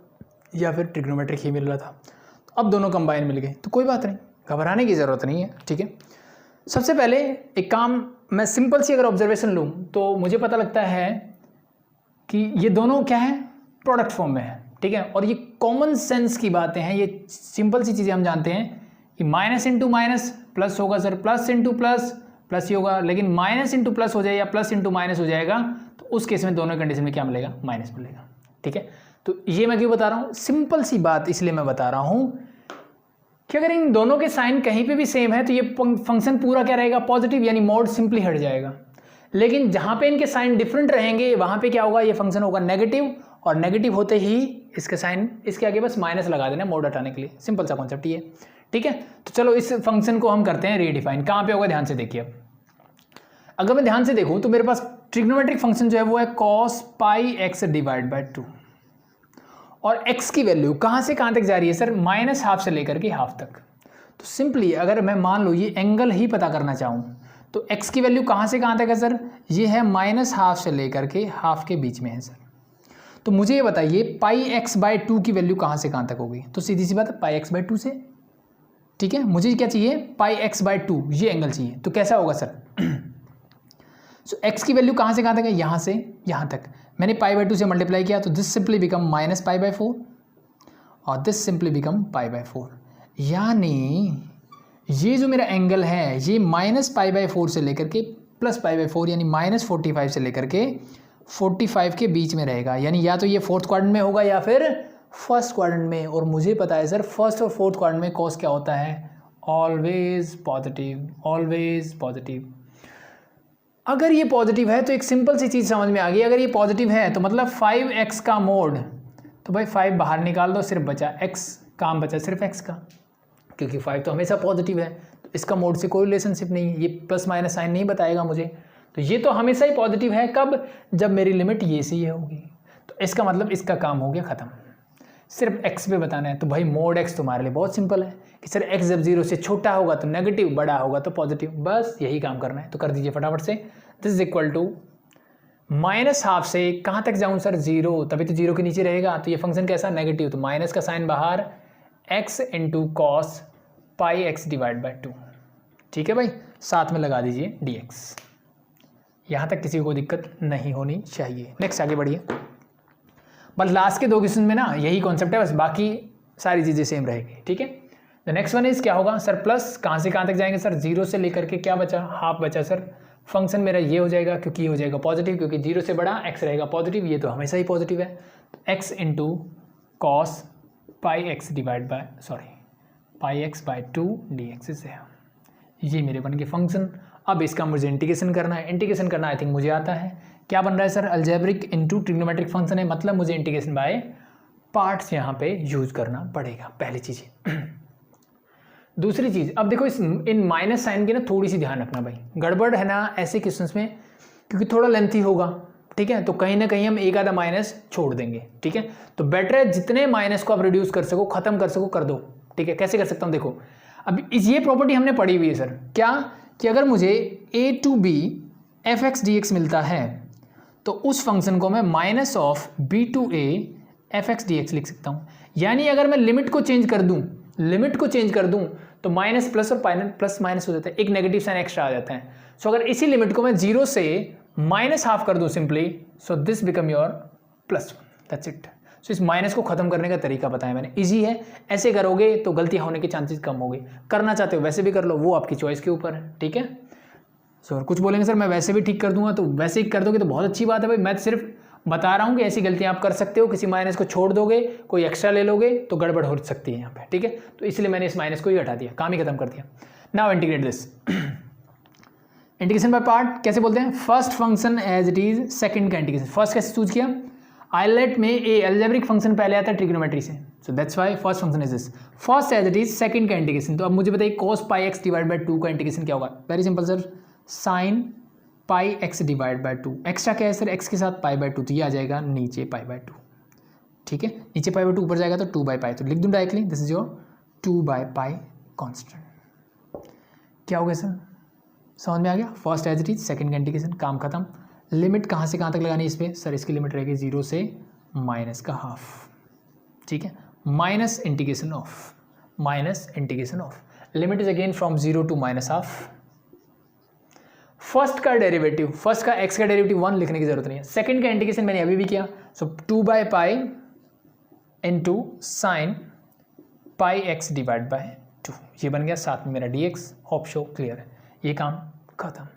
या फिर ट्रिग्नोमेट्रिक ही मिल रहा था, तो अब दोनों कंबाइन मिल गए, तो कोई बात नहीं, घबराने की ज़रूरत नहीं है, ठीक है। सबसे पहले एक काम, मैं सिंपल सी अगर ऑब्जर्वेशन लूँ तो मुझे पता लगता है कि ये दोनों क्या है, प्रोडक्ट फॉर्म में है, ठीक है। और ये कॉमन सेंस की बातें हैं, ये सिंपल सी चीज़ें हम जानते हैं कि माइनस इंटू माइनस प्लस होगा sir, plus into plus plus ही होगा, लेकिन माइनस इंटू प्लस हो जाए या प्लस इंटू माइनस हो जाएगा तो उस केस में दोनों कंडीशन में क्या मिलेगा, माइनस मिलेगा, ठीक है। तो ये मैं क्यों बता रहा हूँ, सिंपल सी बात इसलिए मैं बता रहा हूँ कि अगर इन दोनों के साइन कहीं पे भी सेम है तो ये फंक्शन पूरा क्या रहेगा, पॉजिटिव, यानी मोड सिंपली हट जाएगा। लेकिन जहाँ पे इनके साइन डिफरेंट रहेंगे वहाँ पे क्या होगा, ये फंक्शन होगा नेगेटिव, और नेगेटिव होते ही इसके साइन, इसके आगे बस माइनस लगा देना मोड हटाने के लिए, सिंपल सा कॉन्सेप्ट ये, ठीक है। तो चलो इस फंक्शन को हम करते हैं रीडिफाइन। कहाँ पे होगा, ध्यान से देखिए। अब अगर मैं ध्यान से देखूँ तो मेरे पास ट्रिग्नोमेट्रिक फंक्शन जो है वो है cos πx डिवाइड बाई 2, और x की वैल्यू कहाँ से कहाँ तक जा रही है सर, माइनस हाफ से लेकर के हाफ तक। तो सिंपली अगर मैं मान लो ये एंगल ही पता करना चाहूँ तो x की वैल्यू कहाँ से कहाँ तक है सर, ये है माइनस हाफ से लेकर के हाफ के बीच में है सर। तो मुझे ये बताइए πx/2 की वैल्यू कहाँ से कहाँ तक होगी, तो सीधी सी बात है πx/2 से, ठीक है। मुझे क्या चाहिए, πx/2, ये एंगल चाहिए, तो कैसा होगा सर सो x की वैल्यू कहाँ से कहाँ तक है, यहाँ से यहाँ तक, मैंने π/2 से मल्टीप्लाई किया तो दिस सिंपली बिकम माइनस π/4 और दिस सिंपली बिकम π/4, यानी ये जो मेरा एंगल है ये माइनस π/4 से लेकर के प्लस π/4 यानी माइनस 45 से लेकर के 45 के बीच में रहेगा, यानी या तो ये फोर्थ क्वाड्रेंट में होगा या फिर फर्स्ट क्वाड्रेंट में। और मुझे पता है सर फर्स्ट और फोर्थ क्वाड्रेंट में कॉस क्या होता है, ऑलवेज पॉजिटिव, ऑलवेज पॉजिटिव। अगर ये पॉजिटिव है तो एक सिंपल सी चीज़ समझ में आ गई, अगर ये पॉजिटिव है तो मतलब 5x का मोड, तो भाई 5 बाहर निकाल दो, सिर्फ बचा x, काम बचा सिर्फ x का, क्योंकि 5 तो हमेशा पॉजिटिव है, तो इसका मोड से कोई रिलेशनशिप नहीं, ये प्लस माइनस साइन नहीं बताएगा मुझे, तो ये तो हमेशा ही पॉजिटिव है। कब, जब मेरी लिमिट ये से ये होगी, तो इसका मतलब इसका काम हो गया ख़त्म, सिर्फ x पे बताना है। तो भाई मोड x तुम्हारे लिए बहुत सिंपल है कि सर x जब 0 से छोटा होगा तो नेगेटिव, बड़ा होगा तो पॉजिटिव, बस यही काम करना है। तो कर दीजिए फटाफट से, this is equal to minus half से कहाँ तक जाऊँ सर, 0, तभी तो 0 के नीचे रहेगा, तो ये फंक्शन कैसा, नेगेटिव, तो माइनस का साइन बाहर, x into cos πx divide by 2, ठीक है भाई, साथ में लगा दीजिए dx। यहाँ तक किसी को दिक्कत नहीं होनी चाहिए। नेक्स्ट आगे बढ़िए, बस लास्ट के 2 क्वेश्चन में ना यही कॉन्सेप्ट है, बस बाकी सारी चीज़ें सेम रहेगी, ठीक है। द नेक्स्ट वन इज क्या होगा सर, प्लस कहाँ से कहाँ तक जाएंगे सर, 0 से लेकर के क्या बचा, हाफ बचा सर। फंक्शन मेरा ये हो जाएगा, क्योंकि ये हो जाएगा पॉजिटिव, क्योंकि 0 से बड़ा x रहेगा पॉजिटिव, ये तो हमेशा ही पॉजिटिव है, x into cos πx divide by πx/2 dx से, ये मेरे बन के फंक्शन। अब इसका मुझे इंटीग्रेशन करना है, इंटीग्रेशन करना आई थिंक मुझे आता है, क्या बन रहा है sir, algebraic into trigonometric function है, मतलब मुझे इंटीग्रेशन बाय पार्ट्स यहाँ पे यूज करना पड़ेगा, पहली चीज़। दूसरी चीज़, अब देखो इन माइनस साइन की ना थोड़ी सी ध्यान रखना भाई, गड़बड़ है ना ऐसे क्वेश्चंस में, क्योंकि थोड़ा लेंथी होगा, ठीक है, तो कहीं ना कहीं हम एक आधा माइनस छोड़ देंगे। ठीक है, तो बेटर है जितने माइनस को आप रिड्यूस कर सको, खत्म कर सको, कर दो। ठीक है, कैसे कर सकता हूँ देखो, अब ये प्रॉपर्टी हमने पढ़ी हुई है सर, क्या कि अगर मुझे a to b f(x) dx मिलता है तो उस फंक्शन को मैं minus of b to a f(x) dx लिख सकता हूँ। यानी अगर मैं लिमिट को चेंज कर दूँ तो माइनस प्लस और प्लस माइनस हो जाता है, एक नेगेटिव साइन एक्स्ट्रा आ जाता है। सो अगर इसी लिमिट को मैं जीरो से माइनस हाफ कर दूँ simply, so this become your +1, that's it. So इस माइनस को खत्म करने का तरीका बताया मैंने, इजी है, ऐसे करोगे तो गलतियां होने के चांसेस कम हो गए। करना चाहते हो वैसे भी कर लो, वो आपकी चॉइस के ऊपर है। ठीक है, सो कुछ बोलेंगे सर मैं वैसे भी ठीक कर दूंगा, तो वैसे ही कर दोगे तो बहुत अच्छी बात है भाई। मैं सिर्फ बता रहा हूँ कि ऐसी गलतियां आप कर सकते हो, किसी माइनस को छोड़ दोगे, कोई एक्स्ट्रा ले लोगे तो गड़बड़ हो सकती है यहाँ पे। ठीक है, तो इसलिए मैंने इस माइनस को ही हटा दिया, काम ही खत्म कर दिया। Now integrate this, integration by part कैसे बोलते हैं, first function as it is, second का इंटीग्रेशन। फर्स्ट कैसे चूज किया, आइलेट में ए अलजेब्रिक फंक्शन पहले आता है ट्रिग्नोमेट्री से, so that's why first function is this, first as it is, second का इंटीग्रेशन। तो अब मुझे बताइए cos pi x divide by 2 का इंटीग्रेशन क्या होगा, very simple sir, sin pi x divide by 2, extra क्या है सर, एक्स के साथ पाई बाई 2, तो ये आ जाएगा नीचे पाई बाई 2। ठीक है, नीचे पाई बाई 2 ऊपर जाएगा तो 2 बाई पाई, तो लिख दूँ directly, this is your 2 by pi constant. क्या हो गया सर, समझ में आ गया, first as it is, second का इंटीग्रेशन, काम खत्म। लिमिट कहाँ से कहाँ तक लगानी है इस पर सर, इसकी लिमिट रहेगी 0 से माइनस का हाफ। ठीक है, minus integration of limit is again from 0 to minus half. First का डेरिवेटिव, फर्स्ट का एक्स का डेरिवेटिव 1 लिखने की जरूरत नहीं है, सेकंड का इंटीग्रेशन मैंने अभी भी किया, सो 2 by pi into sine pi x divide by 2, ये बन गया, साथ में मेरा dx, होप शो क्लियर है, ये काम खत्म।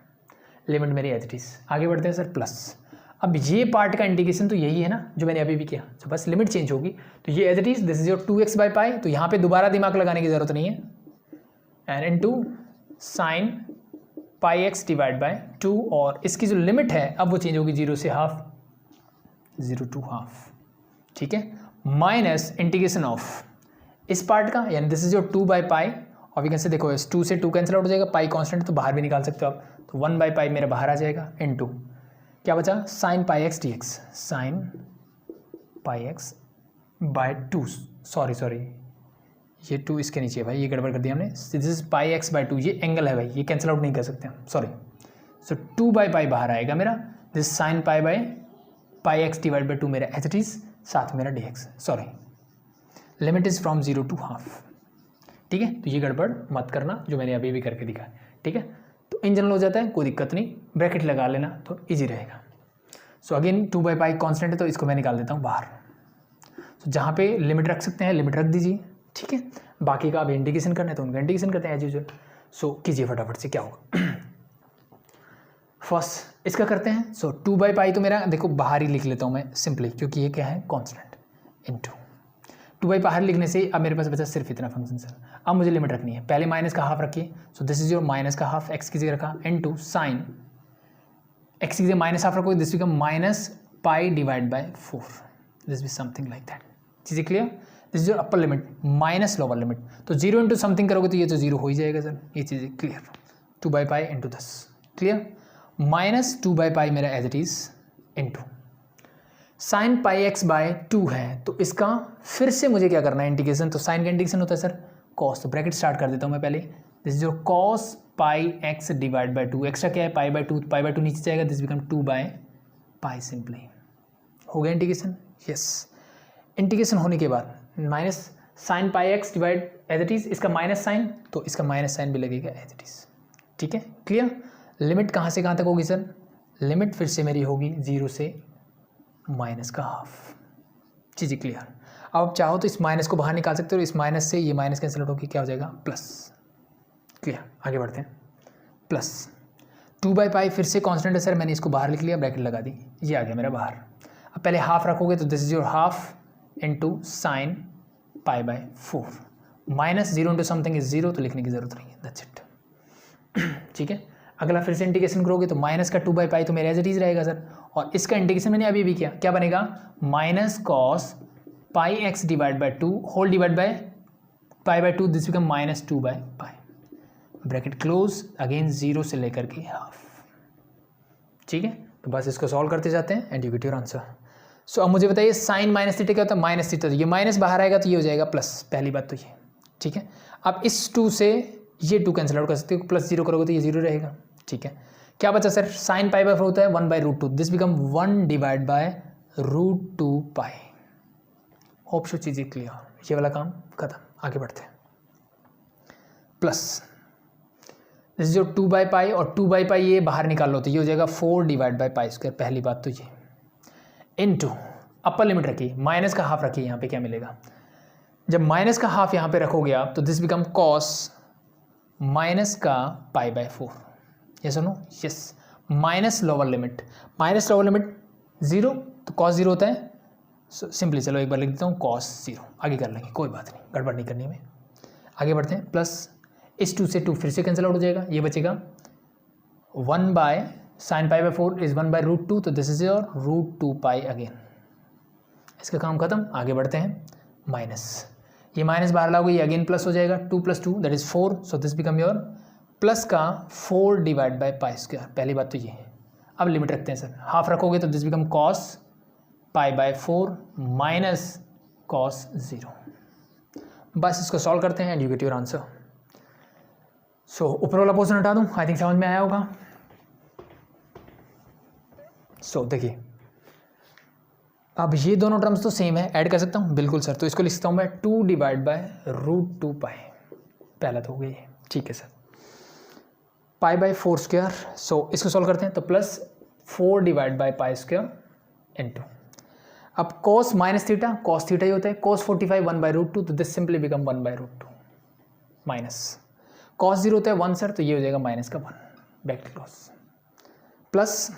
लिमिट मेरी एज इट इज, आगे बढ़ते हैं सर प्लस। अब ये पार्ट का इंटीग्रेशन तो यही है ना जो मैंने अभी भी किया, तो बस लिमिट चेंज होगी, तो ये as it is, this is your 2x by pi, तो यहाँ पे दोबारा दिमाग लगाने की जरूरत नहीं है, and into sine pi x divide by 2, और इसकी जो लिमिट है अब वो चेंज होगी 0 से हाफ, 0 टू हाफ। ठीक है, माइनस इंटीग्रेशन ऑफ इस पार्ट का, यानी this is your 2 by pi, और वी कैन से देखो 2 से 2 कैंसिल आउट हो जाएगा, पाई कांस्टेंट तो बाहर भी निकाल सकते हो आप, तो 1 बाई पाई मेरा बाहर आ जाएगा, इनटू क्या बचा, sine pi x D x, sine pi x by 2, sorry ये 2 इसके नीचे है भाई, ये गड़बड़ कर दिया हमने, this is pi x by 2, ये एंगल है भाई, ये कैंसिल आउट नहीं कर सकते हम, सॉरी। सो 2 बाई पाई बाहर आएगा मेरा, this sine pi by pi x divide by 2 मेरा एच इज, साथ मेरा d x, sorry, limit is from 0 to half. ठीक है, तो ये गड़बड़ मत करना जो मैंने अभी भी करके दिखा है। ठीक है, तो इन जनरल हो जाता है, कोई दिक्कत नहीं, ब्रैकेट लगा लेना तो इजी रहेगा। So again 2 by pi constant है तो इसको मैं निकाल देता हूँ बाहर, तो जहाँ पे लिमिट रख सकते हैं लिमिट रख दीजिए। ठीक है, बाकी का अब इंटीग्रेशन करना है तो उनका इंटीग्रेशन करते हैं एज यूजुअल। सो कीजिए फटाफट से, क्या होगा फर्स्ट इसका करते हैं। सो 2 बाई पाई तो मेरा देखो बाहर ही लिख लेता हूँ मैं सिंपली, क्योंकि ये क्या है कॉन्स्टेंट, इनटू 2 बाई बाहर लिखने से अब मेरे पास बचा सिर्फ इतना फंक्शन सर। अब मुझे लिमिट रखनी है, पहले माइनस का हाफ रखिए, so this is your minus का हाफ, एक्स की जगह रखा, इनटू साइन एक्स की जगह माइनस हाफ रखोगे, this become minus pi divide by 4, this be something like that. चीज़ें clear, this is your upper limit minus lower limit, तो 0 into something करोगे तो ये तो 0 हो ही जाएगा सर, ये चीज़ें clear. 2 by pi into 10 clear, minus 2 by pi मेरा as it is, into sine pi x by 2 है, तो इसका फिर से मुझे क्या करना है इंटीग्रेशन, तो साइन का इंटीग्रेशन होता है सर कॉस, तो ब्रैकेट स्टार्ट कर देता हूँ मैं पहले, this is your cos pi x divide by 2, extra क्या है पाई बाय 2, पाई बाय 2 नीचे जाएगा, this become 2 by pi simply. हो गया इंटीग्रेशन, यस। इंटीग्रेशन होने के बाद minus sine pi x divide as it is, इसका माइनस साइन, तो इसका माइनस साइन भी लगेगा एज इट इज। ठीक है, क्लियर। लिमिट कहाँ से कहाँ तक होगी सर, लिमिट फिर से मेरी होगी 0 से माइनस का हाफ। चीज़ें क्लियर। अब आप चाहो तो इस माइनस को बाहर निकाल सकते हो, इस माइनस से ये माइनस कैंसिल आउट होकर क्या हो जाएगा प्लस। क्लियर, आगे बढ़ते हैं। प्लस 2 बाई पाई फिर से कांस्टेंट है सर, मैंने इसको बाहर लिख लिया, ब्रैकेट लगा दी, ये आ गया मेरा बाहर। अब पहले हाफ रखोगे तो this is your half into sine pi by 4, minus 0 into something is 0, तो लिखने की जरूरत नहीं है, दैट्स इट। ठीक है, अगला फिर से इंटीग्रेशन करोगे तो माइनस का 2 बाई पाई तो मेरा एज इट इज रहेगा सर, और इसका इंटीग्रेशन मैंने अभी भी किया, क्या बनेगा minus cos pi x divide by 2 whole divide by pi by 2, this become minus 2 by pi, bracket close, again 0 से लेकर के हाफ। ठीक है, तो बस इसको सॉल्व करते जाते हैं and you get your answer. So अब मुझे बताइए साइन माइनस थीटा क्या होता है, माइनस थीटा, तो ये माइनस बाहर आएगा तो ये हो जाएगा प्लस, पहली बात तो ये, ठीक है। अब इस 2 से ये 2 कैंसिल आउट कर सकते हो, प्लस 0 करोगे तो ये 0 रहेगा, ठीक है। क्या बचा सर, साइन पाई बाय 4 होता है 1/√2, this become 1 divide by √2 pi. Hope so चीज़ें क्लियर, ये वाला काम खत्म, आगे बढ़ते हैं। प्लस दिस जो 2/पाई और 2/पाई ये बाहर निकाल लो तो ये हो जाएगा 4 डिवाइड बाय पाई स्क्वायर, पहली बात तो ये, इनटू अपर लिमिट रखिए, माइनस का हाफ रखिए, यहाँ पे क्या मिलेगा, जब माइनस का हाफ यहाँ पे रखोगे आप तो दिस बिकम कॉस माइनस का π/4, ये सुनो, yes, minus lower limit, minus lower limit 0 तो कॉस 0 होता है, सिंपली चलो एक बार लिख देता हूँ कॉस 0, आगे कर लेंगे, कोई बात नहीं, गड़बड़ नहीं करनी में, आगे बढ़ते हैं। प्लस इस 2 से 2 फिर से कैंसिल आउट हो जाएगा, ये बचेगा 1 बाय साइन π/4 इज 1/√2, तो this is your √2 pi again, इसका काम खत्म, आगे बढ़ते हैं। माइनस, ये माइनस बाहर लाओगे ये अगेन प्लस हो जाएगा, 2 + 2 that is 4, so this become your plus का 4 डिवाइड बाय पाई स्क्वायर, पहली बात तो ये है। अब लिमिट रखते हैं सर, हाफ रखोगे तो this become cos π/4 minus cos 0, बस इसको सॉल्व करते हैं and you get your answer. So ऊपर वाला पोर्शन हटा दूं, आई थिंक समझ में आया होगा। सो देखिए अब ये दोनों टर्म्स तो सेम है, ऐड कर सकता हूँ बिल्कुल सर, तो इसको लिख सकता हूँ मैं 2 डिवाइड बाय √2 पाई, पहला तो हो गया, ठीक है सर, π/4 स्क्वायर, सो इसको सॉल्व करते हैं तो plus 4 divide by pi square into, अब cos minus theta, cos theta ही होता है, cos 45 1/√2, तो this simply become 1/√2 minus cos 0 होता है 1 सर, तो ये हो जाएगा माइनस का 1, बैक टू क्लोज, प्लस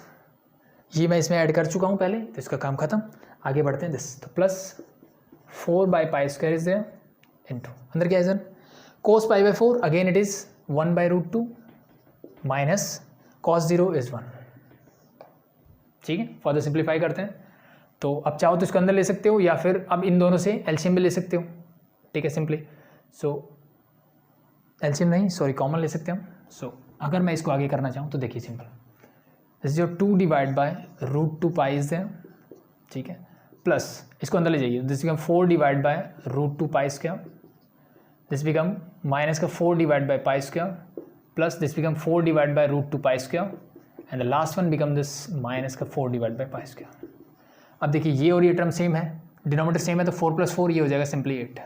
ये मैं इसमें ऐड कर चुका हूँ पहले, तो इसका काम खत्म, आगे बढ़ते हैं। दिस तो प्लस 4/पाई स्क्वायर इज देयर इनटू, अंदर क्या है sir, cos π/4 again it is 1/√2 minus cos 0 is 1, ठीक है। फर्दर सिंप्लीफाई करते हैं, तो अब चाहो तो इसको अंदर ले सकते हो या फिर अब इन दोनों से एलसीएम भी ले सकते हो, ठीक है, सिंपली, सो एलसीएम नहीं सॉरी कॉमन ले सकते हो। सो अगर मैं इसको आगे करना चाहूँ तो देखिए सिंपल, दिस जो 2 divide by √2 pi is there, ठीक है, प्लस इसको अंदर ले जाइए, this become 4 divide by √2 pi square, this become minus का 4 divide by pi square, plus this become 4 divide by √2 pi square, and the last one become this minus का 4 divide by pi square. अब देखिए ये और ये term same है, denominator same है, तो 4 + 4 ये हो जाएगा सिंपली 8,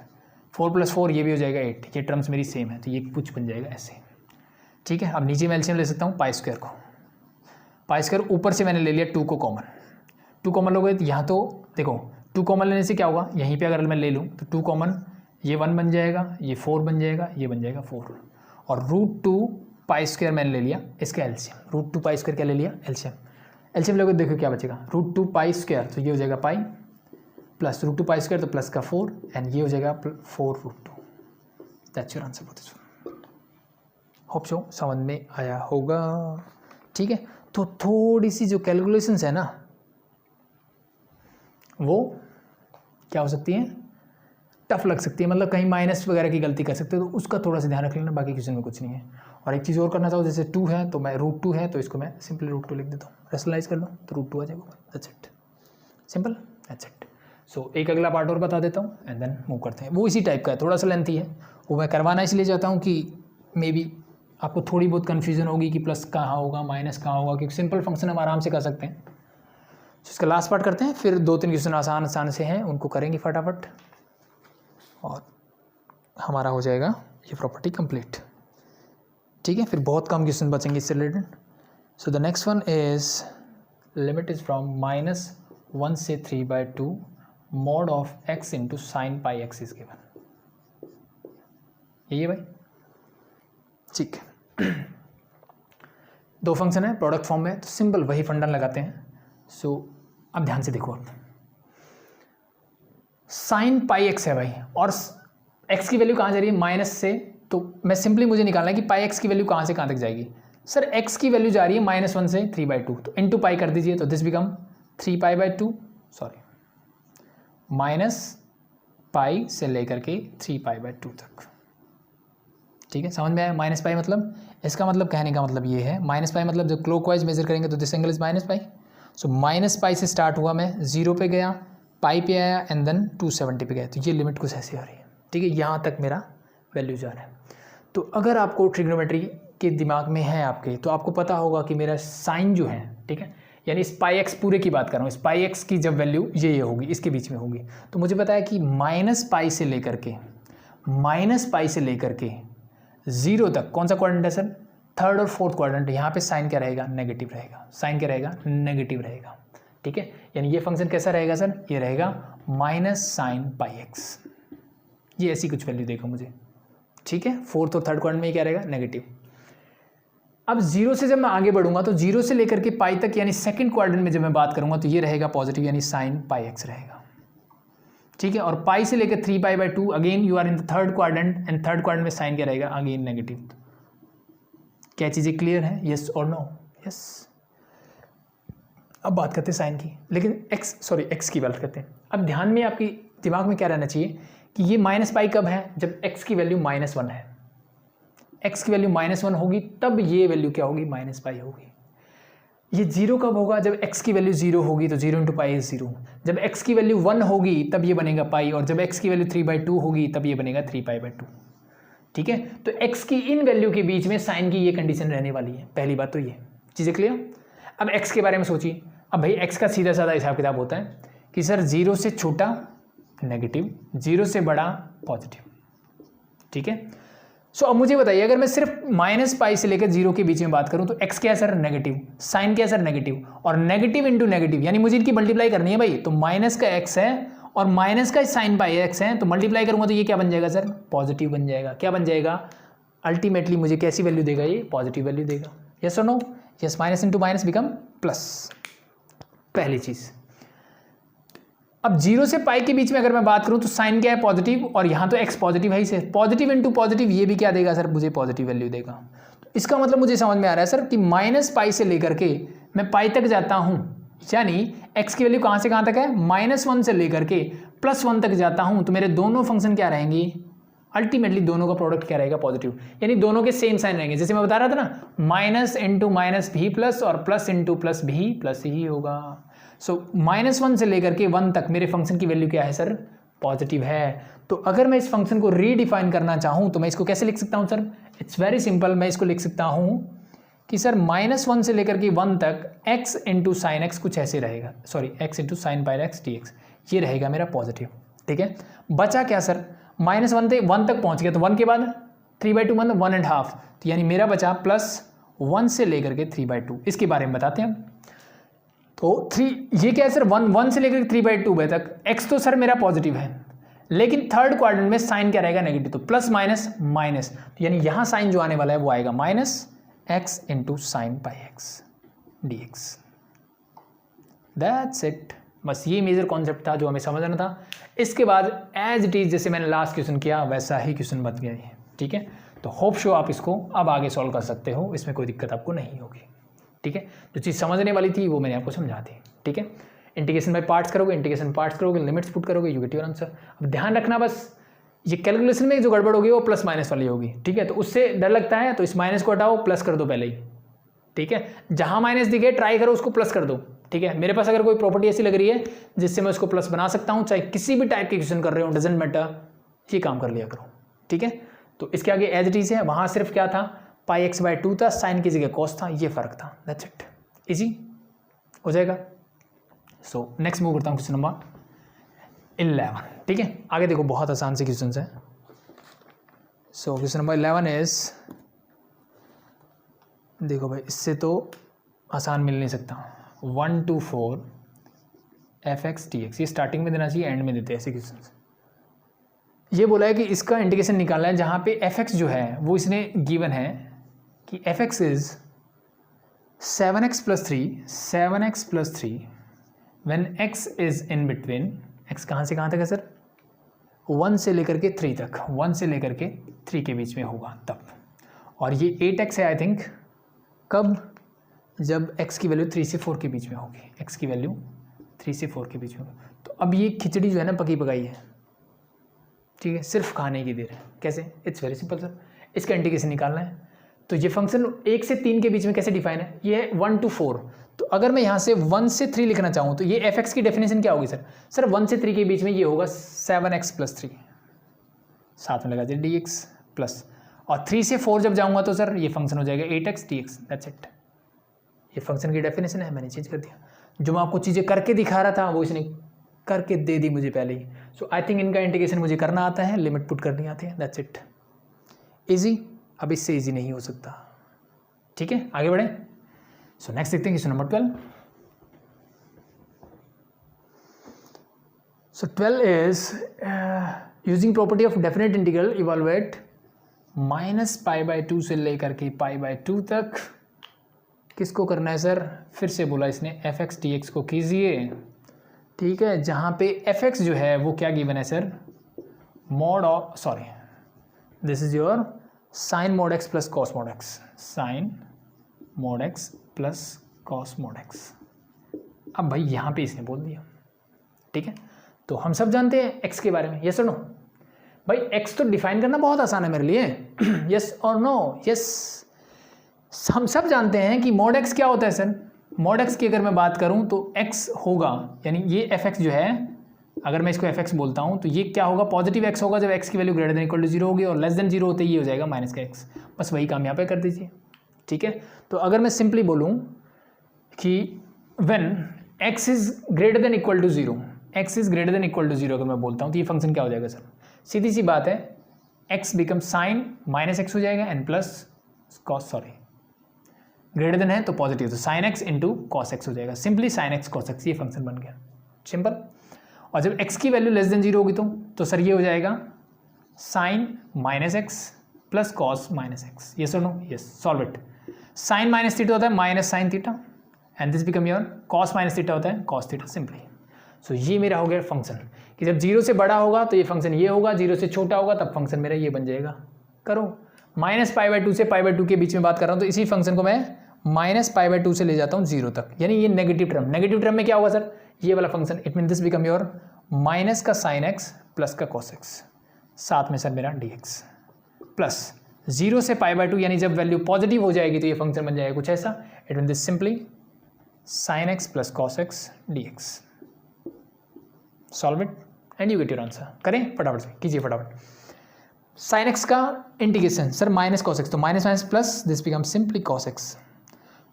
4 + 4 ये भी हो जाएगा 8, ये टर्म्स मेरी सेम है, तो ये कुछ बन जाएगा ऐसे, ठीक है। अब नीचे मैं एलसीएम ले सकता हूँ पाई स्क्वायर को, पाई स्क्वायर ऊपर से मैंने ले लिया 2 को कॉमन, 2 कॉमन लोगे तो यहाँ तो देखो 2 कॉमन लेने से क्या होगा, यहीं पे अगर मैं ले लूँ तो 2 कॉमन, ये 1 बन जाएगा, ये 4 बन जाएगा, ये बन जाएगा 4, और √2 पाई स्क्वायर मैंने ले लिया इसका एलसीएम, √2 पाई स्क्वायर क्या ले लिया एलसीएम, एलसीएम लोगे देखो क्या बचेगा, √2 पाई स्क्वायर, तो ये हो जाएगा पाई, प्लस √2 पाई स्क्वायर तो प्लस का 4, एंड ये हो जाएगा 4√2, that's your answer for this one. Hope so समझ में आया होगा, ठीक है। तो थोड़ी सी जो कैलकुलेशंस है ना वो क्या हो सकती है, टफ लग सकती है, मतलब कहीं माइनस वगैरह की गलती कर सकते हो, तो उसका थोड़ा सा ध्यान रख लेना, बाकी क्वेश्चन में कुछ नहीं है। और एक चीज़ और करना चाहो, जैसे 2 है तो मैं √2 है तो इसको मैं सिंपली √2 लिख देता हूँ, रेशनलाइज कर लो तो √2 आ जाएगा, that's it, simple, that's it. So एक अगला पार्ट और बता देता हूँ एंड देन मूव करते हैं, वो इसी टाइप का है, थोड़ा सा लेंथी है, वो मैं करवाना इसलिए चाहता हूँ कि मे बी आपको थोड़ी बहुत कन्फ्यूजन होगी कि प्लस कहाँ होगा माइनस कहाँ होगा, क्योंकि सिंपल फंक्शन हम आराम से कर सकते हैं। तो इसका लास्ट पार्ट करते हैं, फिर 2-3 क्वेश्चन आसान से हैं उनको करेंगे फटाफट, और हमारा हो जाएगा ये प्रॉपर्टी कंप्लीट, ठीक है। फिर बहुत कम क्वेश्चन बचेंगे इससे related. So the next one is limit is from -1 से 3/2 mod of x into sine pi x is given, यही है भाई, ठीक है। 2 फंक्शन है प्रोडक्ट फॉर्म में, तो सिंपल वही फंडन लगाते हैं। सो अब ध्यान से देखो, अब साइन पाई एक्स है भाई, और x की वैल्यू कहाँ जा रही है, माइनस से, तो मैं सिंपली मुझे निकालना है कि पाई एक्स की वैल्यू कहाँ से कहाँ तक जाएगी। सर x की वैल्यू जा रही है -1 से 3/2, तो इंटू पाई कर दीजिए, तो this become 3π/2, sorry minus pi से लेकर के 3π/2 तक, ठीक है, समझ में आया। -पाई मतलब, इसका मतलब कहने का मतलब ये है, -पाई मतलब जब क्लॉकवाइज मेजर करेंगे तो this angle is -pi, so minus pi से स्टार्ट हुआ, मैं 0 पे गया, पाई पे आया एंड देन 270 पे गया। तो ये लिमिट कुछ ऐसी आ रही है, ठीक है, यहाँ तक मेरा वैल्यू जा रहा है। तो अगर आपको ट्रिग्नोमेट्री के दिमाग में है आपके, तो आपको पता होगा कि मेरा साइन जो है, ठीक है, यानी इस पाई एक्स पूरे की बात कर रहा हूँ, इस पाई एक्स की जब वैल्यू ये होगी, इसके बीच में होगी, तो मुझे पता है कि माइनस पाई से लेकर के 0 तक कौन सा क्वाड्रेंट है सर? थर्ड और फोर्थ क्वाड्रेंट। यहाँ पे साइन क्या रहेगा? नेगेटिव रहेगा। साइन क्या रहेगा? नेगेटिव रहेगा, ठीक है। यानी ये फंक्शन कैसा रहेगा सर? ये रहेगा माइनस साइन पाई एक्स, ये ऐसी कुछ वैल्यू देगा मुझे, ठीक है। फोर्थ और थर्ड क्वाड्रेंट में क्या रहेगा? नेगेटिव। अब 0 से जब मैं आगे बढ़ूंगा तो 0 से लेकर के पाई तक यानी सेकंड क्वाड्रेंट में जब मैं बात करूंगा तो ये रहेगा पॉजिटिव, यानी साइन पाई एक्स रहेगा, ठीक है। और पाई से लेकर 3π/2 again you are in the third quadrant, and third quadrant में साइन क्या रहेगा? Again negative. क्या चीज़ें क्लियर है? यस और नो? यस। अब बात करते हैं साइन की, लेकिन एक्स की बात करते हैं। अब ध्यान में आपकी दिमाग में क्या रहना चाहिए कि ये माइनस पाई कब है? जब एक्स की वैल्यू -1 है। एक्स की वैल्यू -1 होगी तब ये वैल्यू क्या होगी? माइनस पाई होगी। ये 0 कब होगा? जब एक्स की वैल्यू 0 होगी, तो 0 × पाई इज 0। जब एक्स की वैल्यू 1 होगी तब ये बनेगा पाई, और जब एक्स की वैल्यू 3/2 होगी तब ये बनेगा 3π/2, ठीक है। तो एक्स की इन वैल्यू के बीच में साइन की ये कंडीशन रहने वाली है। पहली बात तो ये चीज़ें क्लियर। अब एक्स के बारे में सोचिए। अब भाई एक्स का सीधा साधा हिसाब किताब होता है कि सर 0 से छोटा नेगेटिव, 0 से बड़ा पॉजिटिव, ठीक है। सो अब मुझे बताइए, अगर मैं सिर्फ -पाई से लेकर 0 के बीच में बात करूं तो x क्या है सर? नेगेटिव। साइन क्या है सर? नेगेटिव। और नेगेटिव इंटू नेगेटिव, यानी मुझे इनकी मल्टीप्लाई करनी है भाई। तो माइनस का x है और माइनस का साइन पाई x है, तो मल्टीप्लाई करूंगा तो ये क्या बन जाएगा सर? पॉजिटिव बन जाएगा। क्या बन जाएगा? अल्टीमेटली मुझे कैसी वैल्यू देगा? ये पॉजिटिव वैल्यू देगा। यस और no? Yes. Minus into minus become plus, पहली चीज़। अब 0 से पाई के बीच में अगर मैं बात करूं तो साइन क्या है? पॉजिटिव, और यहाँ तो x पॉजिटिव है ही से, पॉजिटिव इंटू पॉजिटिव, ये भी क्या देगा सर? मुझे पॉजिटिव वैल्यू देगा। तो इसका मतलब मुझे समझ में आ रहा है सर कि -पाई से लेकर के मैं पाई तक जाता हूँ, यानी x की वैल्यू कहाँ से कहाँ तक है? -1 से लेकर के +1 तक जाता हूँ, तो मेरे दोनों फंक्शन क्या रहेंगे? अल्टीमेटली दोनों का प्रोडक्ट क्या रहेगा? पॉजिटिव, यानी दोनों के सेम साइन रहेंगे। जैसे मैं बता रहा था ना, माइनस इंटू माइनस भी प्लस और प्लस इंटू प्लस भी प्लस ही होगा। सो -1 से लेकर के 1 तक मेरे फंक्शन की वैल्यू क्या है सर? पॉजिटिव है। तो अगर मैं इस फंक्शन को रीडिफाइन करना चाहूँ तो मैं इसको कैसे लिख सकता हूँ सर? It's very simple. मैं इसको लिख सकता हूँ कि सर -1 से लेकर के 1 तक x इंटू साइन एक्स कुछ ऐसे रहेगा, sorry x into sine pi x dx, ये रहेगा मेरा पॉजिटिव, ठीक है। बचा क्या सर? -1 से 1 तक पहुँच गया, तो 1 के बाद 3/2 मतलब 1.5, तो यानी मेरा बचा +1 से लेकर के 3/2। इसके बारे में बताते हैं। तो 3 ये क्या है सर? 1 से लेकर 3/2 तक x तो सर मेरा पॉजिटिव है, लेकिन थर्ड क्वाड्रेंट में साइन क्या रहेगा? नेगेटिव। तो प्लस माइनस माइनस, तो यानी यहाँ साइन जो आने वाला है वो आएगा -x into sine pi x dx। That's it. बस ये मेजर कॉन्सेप्ट था जो हमें समझना था। इसके बाद एज इट इज जैसे मैंने लास्ट क्वेश्चन किया वैसा ही क्वेश्चन बन गया है, ठीक है। तो होप शो आप इसको अब आगे सॉल्व कर सकते हो, इसमें कोई दिक्कत आपको नहीं होगी, ठीक है। जो चीज़ समझने वाली थी वो मैंने आपको समझा दी, ठीक है। इंटीग्रेशन बाय पार्ट्स करोगे, लिमिट्स पुट करोगे, यू गेट योर आंसर। अब ध्यान रखना बस ये कैलकुलेशन में जो गड़बड़ होगी वो प्लस माइनस वाली होगी, ठीक है। तो उससे डर लगता है तो इस माइनस को हटाओ, प्लस कर दो पहले ही, ठीक है। जहाँ माइनस दिखे ट्राई करो उसको प्लस कर दो, ठीक है। मेरे पास अगर कोई प्रॉपर्टी ऐसी लग रही है जिससे मैं उसको प्लस बना सकता हूँ, चाहे किसी भी टाइप के क्वेश्चन कर रहे हो, डजेंट मैटर, ये काम कर लिया करो, ठीक है। तो इसके आगे एज इट इज है, वहाँ सिर्फ क्या था? πx/2 था, साइन की जगह कॉस था, ये फर्क था। दैट्स इट, इजी हो जाएगा। सो नेक्स्ट मूव करता हूँ क्वेश्चन नंबर 11, ठीक है। आगे देखो बहुत आसान से क्वेश्चन है। सो क्वेश्चन नंबर 11 इज, देखो भाई इससे तो आसान मिल नहीं सकता। 1 to 4 fx dx, ये स्टार्टिंग में देना चाहिए, एंड में देते हैं ऐसे क्वेश्चन। ये बोला है कि इसका इंटीग्रेशन निकालना है जहाँ पे fx जो है वो इसने गिवन है कि fx is 7x + 3 when x is in between, x कहाँ से कहाँ तक है सर? 1 से लेकर के 3 तक, 1 से लेकर के 3 के बीच में होगा तब। और ये 8x है आई थिंक, कब? जब x की वैल्यू 3 से 4 के बीच में होगी, x की वैल्यू 3 से 4 के बीच में होगी। तो अब ये खिचड़ी जो है ना पकी पकाई है, ठीक है, सिर्फ खाने की देर है। कैसे? इट्स वेरी सिंपल सर, इसका इंटीग्रेशन निकालना है। तो ये फंक्शन 1 से 3 के बीच में कैसे डिफाइन है, ये है 1 to 4। तो अगर मैं यहाँ से 1 से 3 लिखना चाहूँ तो ये एफ एक्स की डेफिनेशन क्या होगी सर? सर 1 से 3 के बीच में ये होगा 7x + 3, साथ में लगा दीजिए डी एक्स प्लस, और 3 से 4 जब जाऊँगा तो सर ये फंक्शन हो जाएगा 8x dx, दैट्स इट। ये फंक्शन की डेफिनेशन है, मैंने चेंज कर दिया। जो मैं आपको चीज़ें करके दिखा रहा था वो इसने करके दे दी मुझे पहले ही। सो आई थिंक इनका इंटीग्रेशन मुझे करना आता है, लिमिट पुट करनी आती है, दैट्स इट। ईजी, अब इससे ईजी नहीं हो सकता। ठीक है, आगे बढ़े। सो नेक्स्ट देखते हैं question number 12। So 12 is using property of definite integral evaluate -π/2 से लेकर के π/2 तक। किसको करना है सर? फिर से बोला इसने f(x) dx को कीजिए। ठीक है, जहाँ पे f(x) जो है वो क्या गिवन है sir? Mod of, sorry, this is your sin mod x plus cos mod x, sin mod x plus cos mod x। अब भाई यहाँ पे इसने बोल दिया। ठीक है, तो हम सब जानते हैं x के बारे में, यस और नो? भाई x तो डिफाइन करना बहुत आसान है मेरे लिए, यस और नो? यस, हम सब जानते हैं कि mod x क्या होता है सर? mod x की अगर मैं बात करूं तो x होगा, यानी ये f(x) जो है, अगर मैं इसको f(x) बोलता हूं तो ये क्या होगा? पॉजिटिव x होगा जब x की value greater than equal to 0 होगी, और लेस देन 0 होते ही ये हो जाएगा माइनस का x। बस वही काम यहाँ पे कर दीजिए। ठीक है, तो अगर मैं सिंपली बोलूँ कि when x is greater than equal to 0, x is greater than equal to 0 अगर मैं बोलता हूँ तो ये फंक्शन क्या हो जाएगा सर? सीधी सी बात है, x बिकम साइन -x हो जाएगा and plus cos, sorry greater than है तो पॉजिटिव, तो sine x into cos x हो जाएगा, simply sine x cos x, ये फंक्शन बन गया, सिंपल। और जब x की वैल्यू लेस देन 0 होगी तो सर ये हो जाएगा sine -x plus cos -x, yes और no? Yes, solve it. Sine minus theta होता है minus sine theta, and this become your cos minus theta होता है कॉस थीटा, सिंपली। सो ये मेरा हो गया फंक्शन कि जब 0 से बड़ा होगा तो ये फंक्शन ये होगा, 0 से छोटा होगा तब फंक्शन मेरा ये बन जाएगा। करो, -π/2 से π/2 के बीच में बात कर रहा हूँ तो इसी फंक्शन को मैं -π/2 से ले जाता हूँ 0 तक, यानी ये नेगेटिव टर्म, नेगेटिव टर्म में क्या होगा सर? ये वाला function, it mean this become your minus का साइन x प्लस का कॉस x, साथ में सर मेरा dx प्लस 0 से π/2, यानी जब वैल्यू पॉजिटिव हो जाएगी तो ये फंक्शन बन जाएगा कुछ ऐसा, it mean this simply sine x plus cos x dx। Solve it and you get your answer. करें फटाफट से, कीजिए फटाफट। साइन x का integration sir minus cos x, तो minus minus plus, this become simply cos x।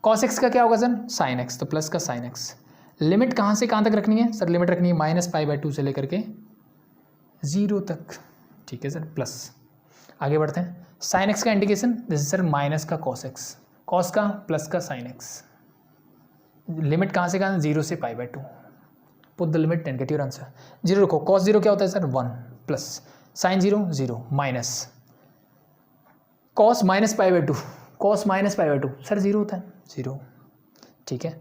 Cos x का क्या होगा सर? साइन x, तो प्लस का साइन x। लिमिट कहाँ से कहाँ तक रखनी है सर? लिमिट रखनी है -π/2 से लेकर के 0 तक। ठीक है सर, प्लस आगे बढ़ते हैं। साइन x का integration, this is sir minus का कॉस x, कॉस का प्लस का साइन x। लिमिट कहाँ से कहाँ? 0 से π/2। Put the limit and get your answer. 0 रखो, कॉस 0 क्या होता है sir? 1 plus sine 0 0 minus cos -π/2, cos -π/2 sir 0 होता है 0। ठीक है,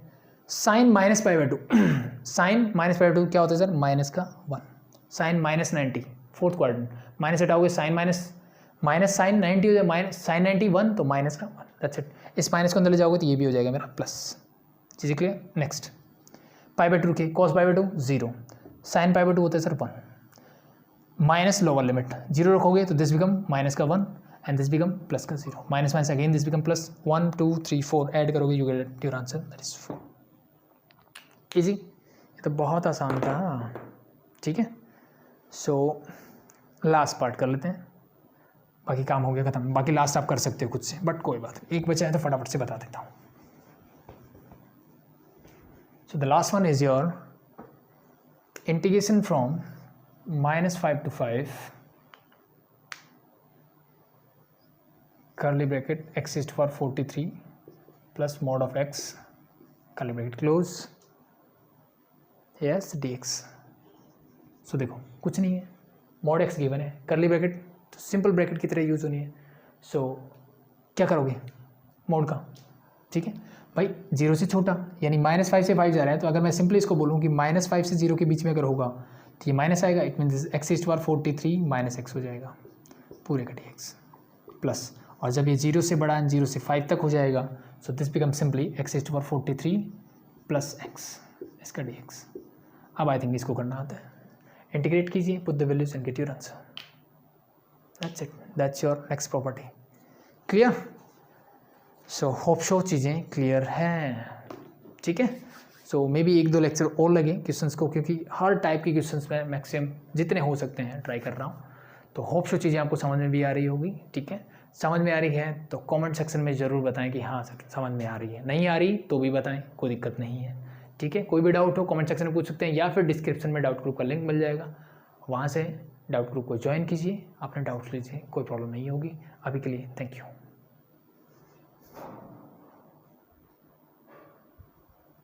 साइन -π/2, साइन -π/2 क्या होता है सर? माइनस का 1, साइन -90 फोर्थ क्वाड्रेंट, माइनस हटाओगे साइन माइनस साइन 90 हो जाए, माइनस साइन 91 तो माइनस का 1, दैट्स इट। इस माइनस को अंदर ले जाओगे तो ये भी हो जाएगा मेरा प्लस। चीज़ें क्लियर? नेक्स्ट, π/2 के कॉस π/2 0, साइन π/2 होता है सर 1, माइनस लोअर लिमिट 0 रखोगे तो दिस बिकम माइनस का 1 एंड दिस बिकम प्लस का 0, minus minus again this become plus, 1 2 3 4 add करोगे you get your answer, that is 4। Easy, ये तो बहुत आसान था। ठीक है, सो लास्ट पार्ट कर लेते हैं, बाकी काम हो गया खत्म। बाकी लास्ट आप कर सकते हो खुद से, बट कोई बात नहीं, एक बचा है तो फटाफट से बता देता हूँ। So the last one is your integration from -5 to 5 curly bracket x is to power 43 plus mod of x curly bracket close yes dx। सो देखो कुछ नहीं है, mod x गिवन है, curly bracket तो सिंपल ब्रैकेट की तरह use होनी है। सो क्या करोगे mod का? ठीक है भाई, 0 से छोटा यानी -5 से 5 जा रहा है, तो अगर मैं सिंपली इसको बोलूँ कि -5 से 0 के बीच में अगर होगा तो ये माइनस आएगा, it mean x is to power 43 minus x हो जाएगा पूरे का dx प्लस, और जब ये 0 से बड़ा 0 से 5 तक हो जाएगा सो this become simply x is to power 43 plus x इसका dx। अब आई थिंक इसको करना आता है, इंटीग्रेट कीजिए, put the values and get your answer, that's it, that's your next property. Clear? So hope show चीज़ें क्लियर हैं, ठीक है। सो मे बी 1-2 लेक्चर और लगे क्वेश्चंस को, क्योंकि हर टाइप के क्वेश्चंस में मैक्सिमम जितने हो सकते हैं ट्राई कर रहा हूँ। तो होप शो चीज़ें आपको समझ में भी आ रही होगी, ठीक है। समझ में आ रही है तो कमेंट सेक्शन में ज़रूर बताएं कि हाँ सर समझ में आ रही है, नहीं आ रही तो भी बताएं, कोई दिक्कत नहीं है, ठीक है। कोई भी डाउट हो कमेंट सेक्शन में पूछ सकते हैं, या फिर डिस्क्रिप्शन में डाउट ग्रुप का लिंक मिल जाएगा, वहाँ से डाउट ग्रुप को ज्वाइन कीजिए, अपने डाउट्स लीजिए, कोई प्रॉब्लम नहीं होगी। अभी के लिए थैंक यू।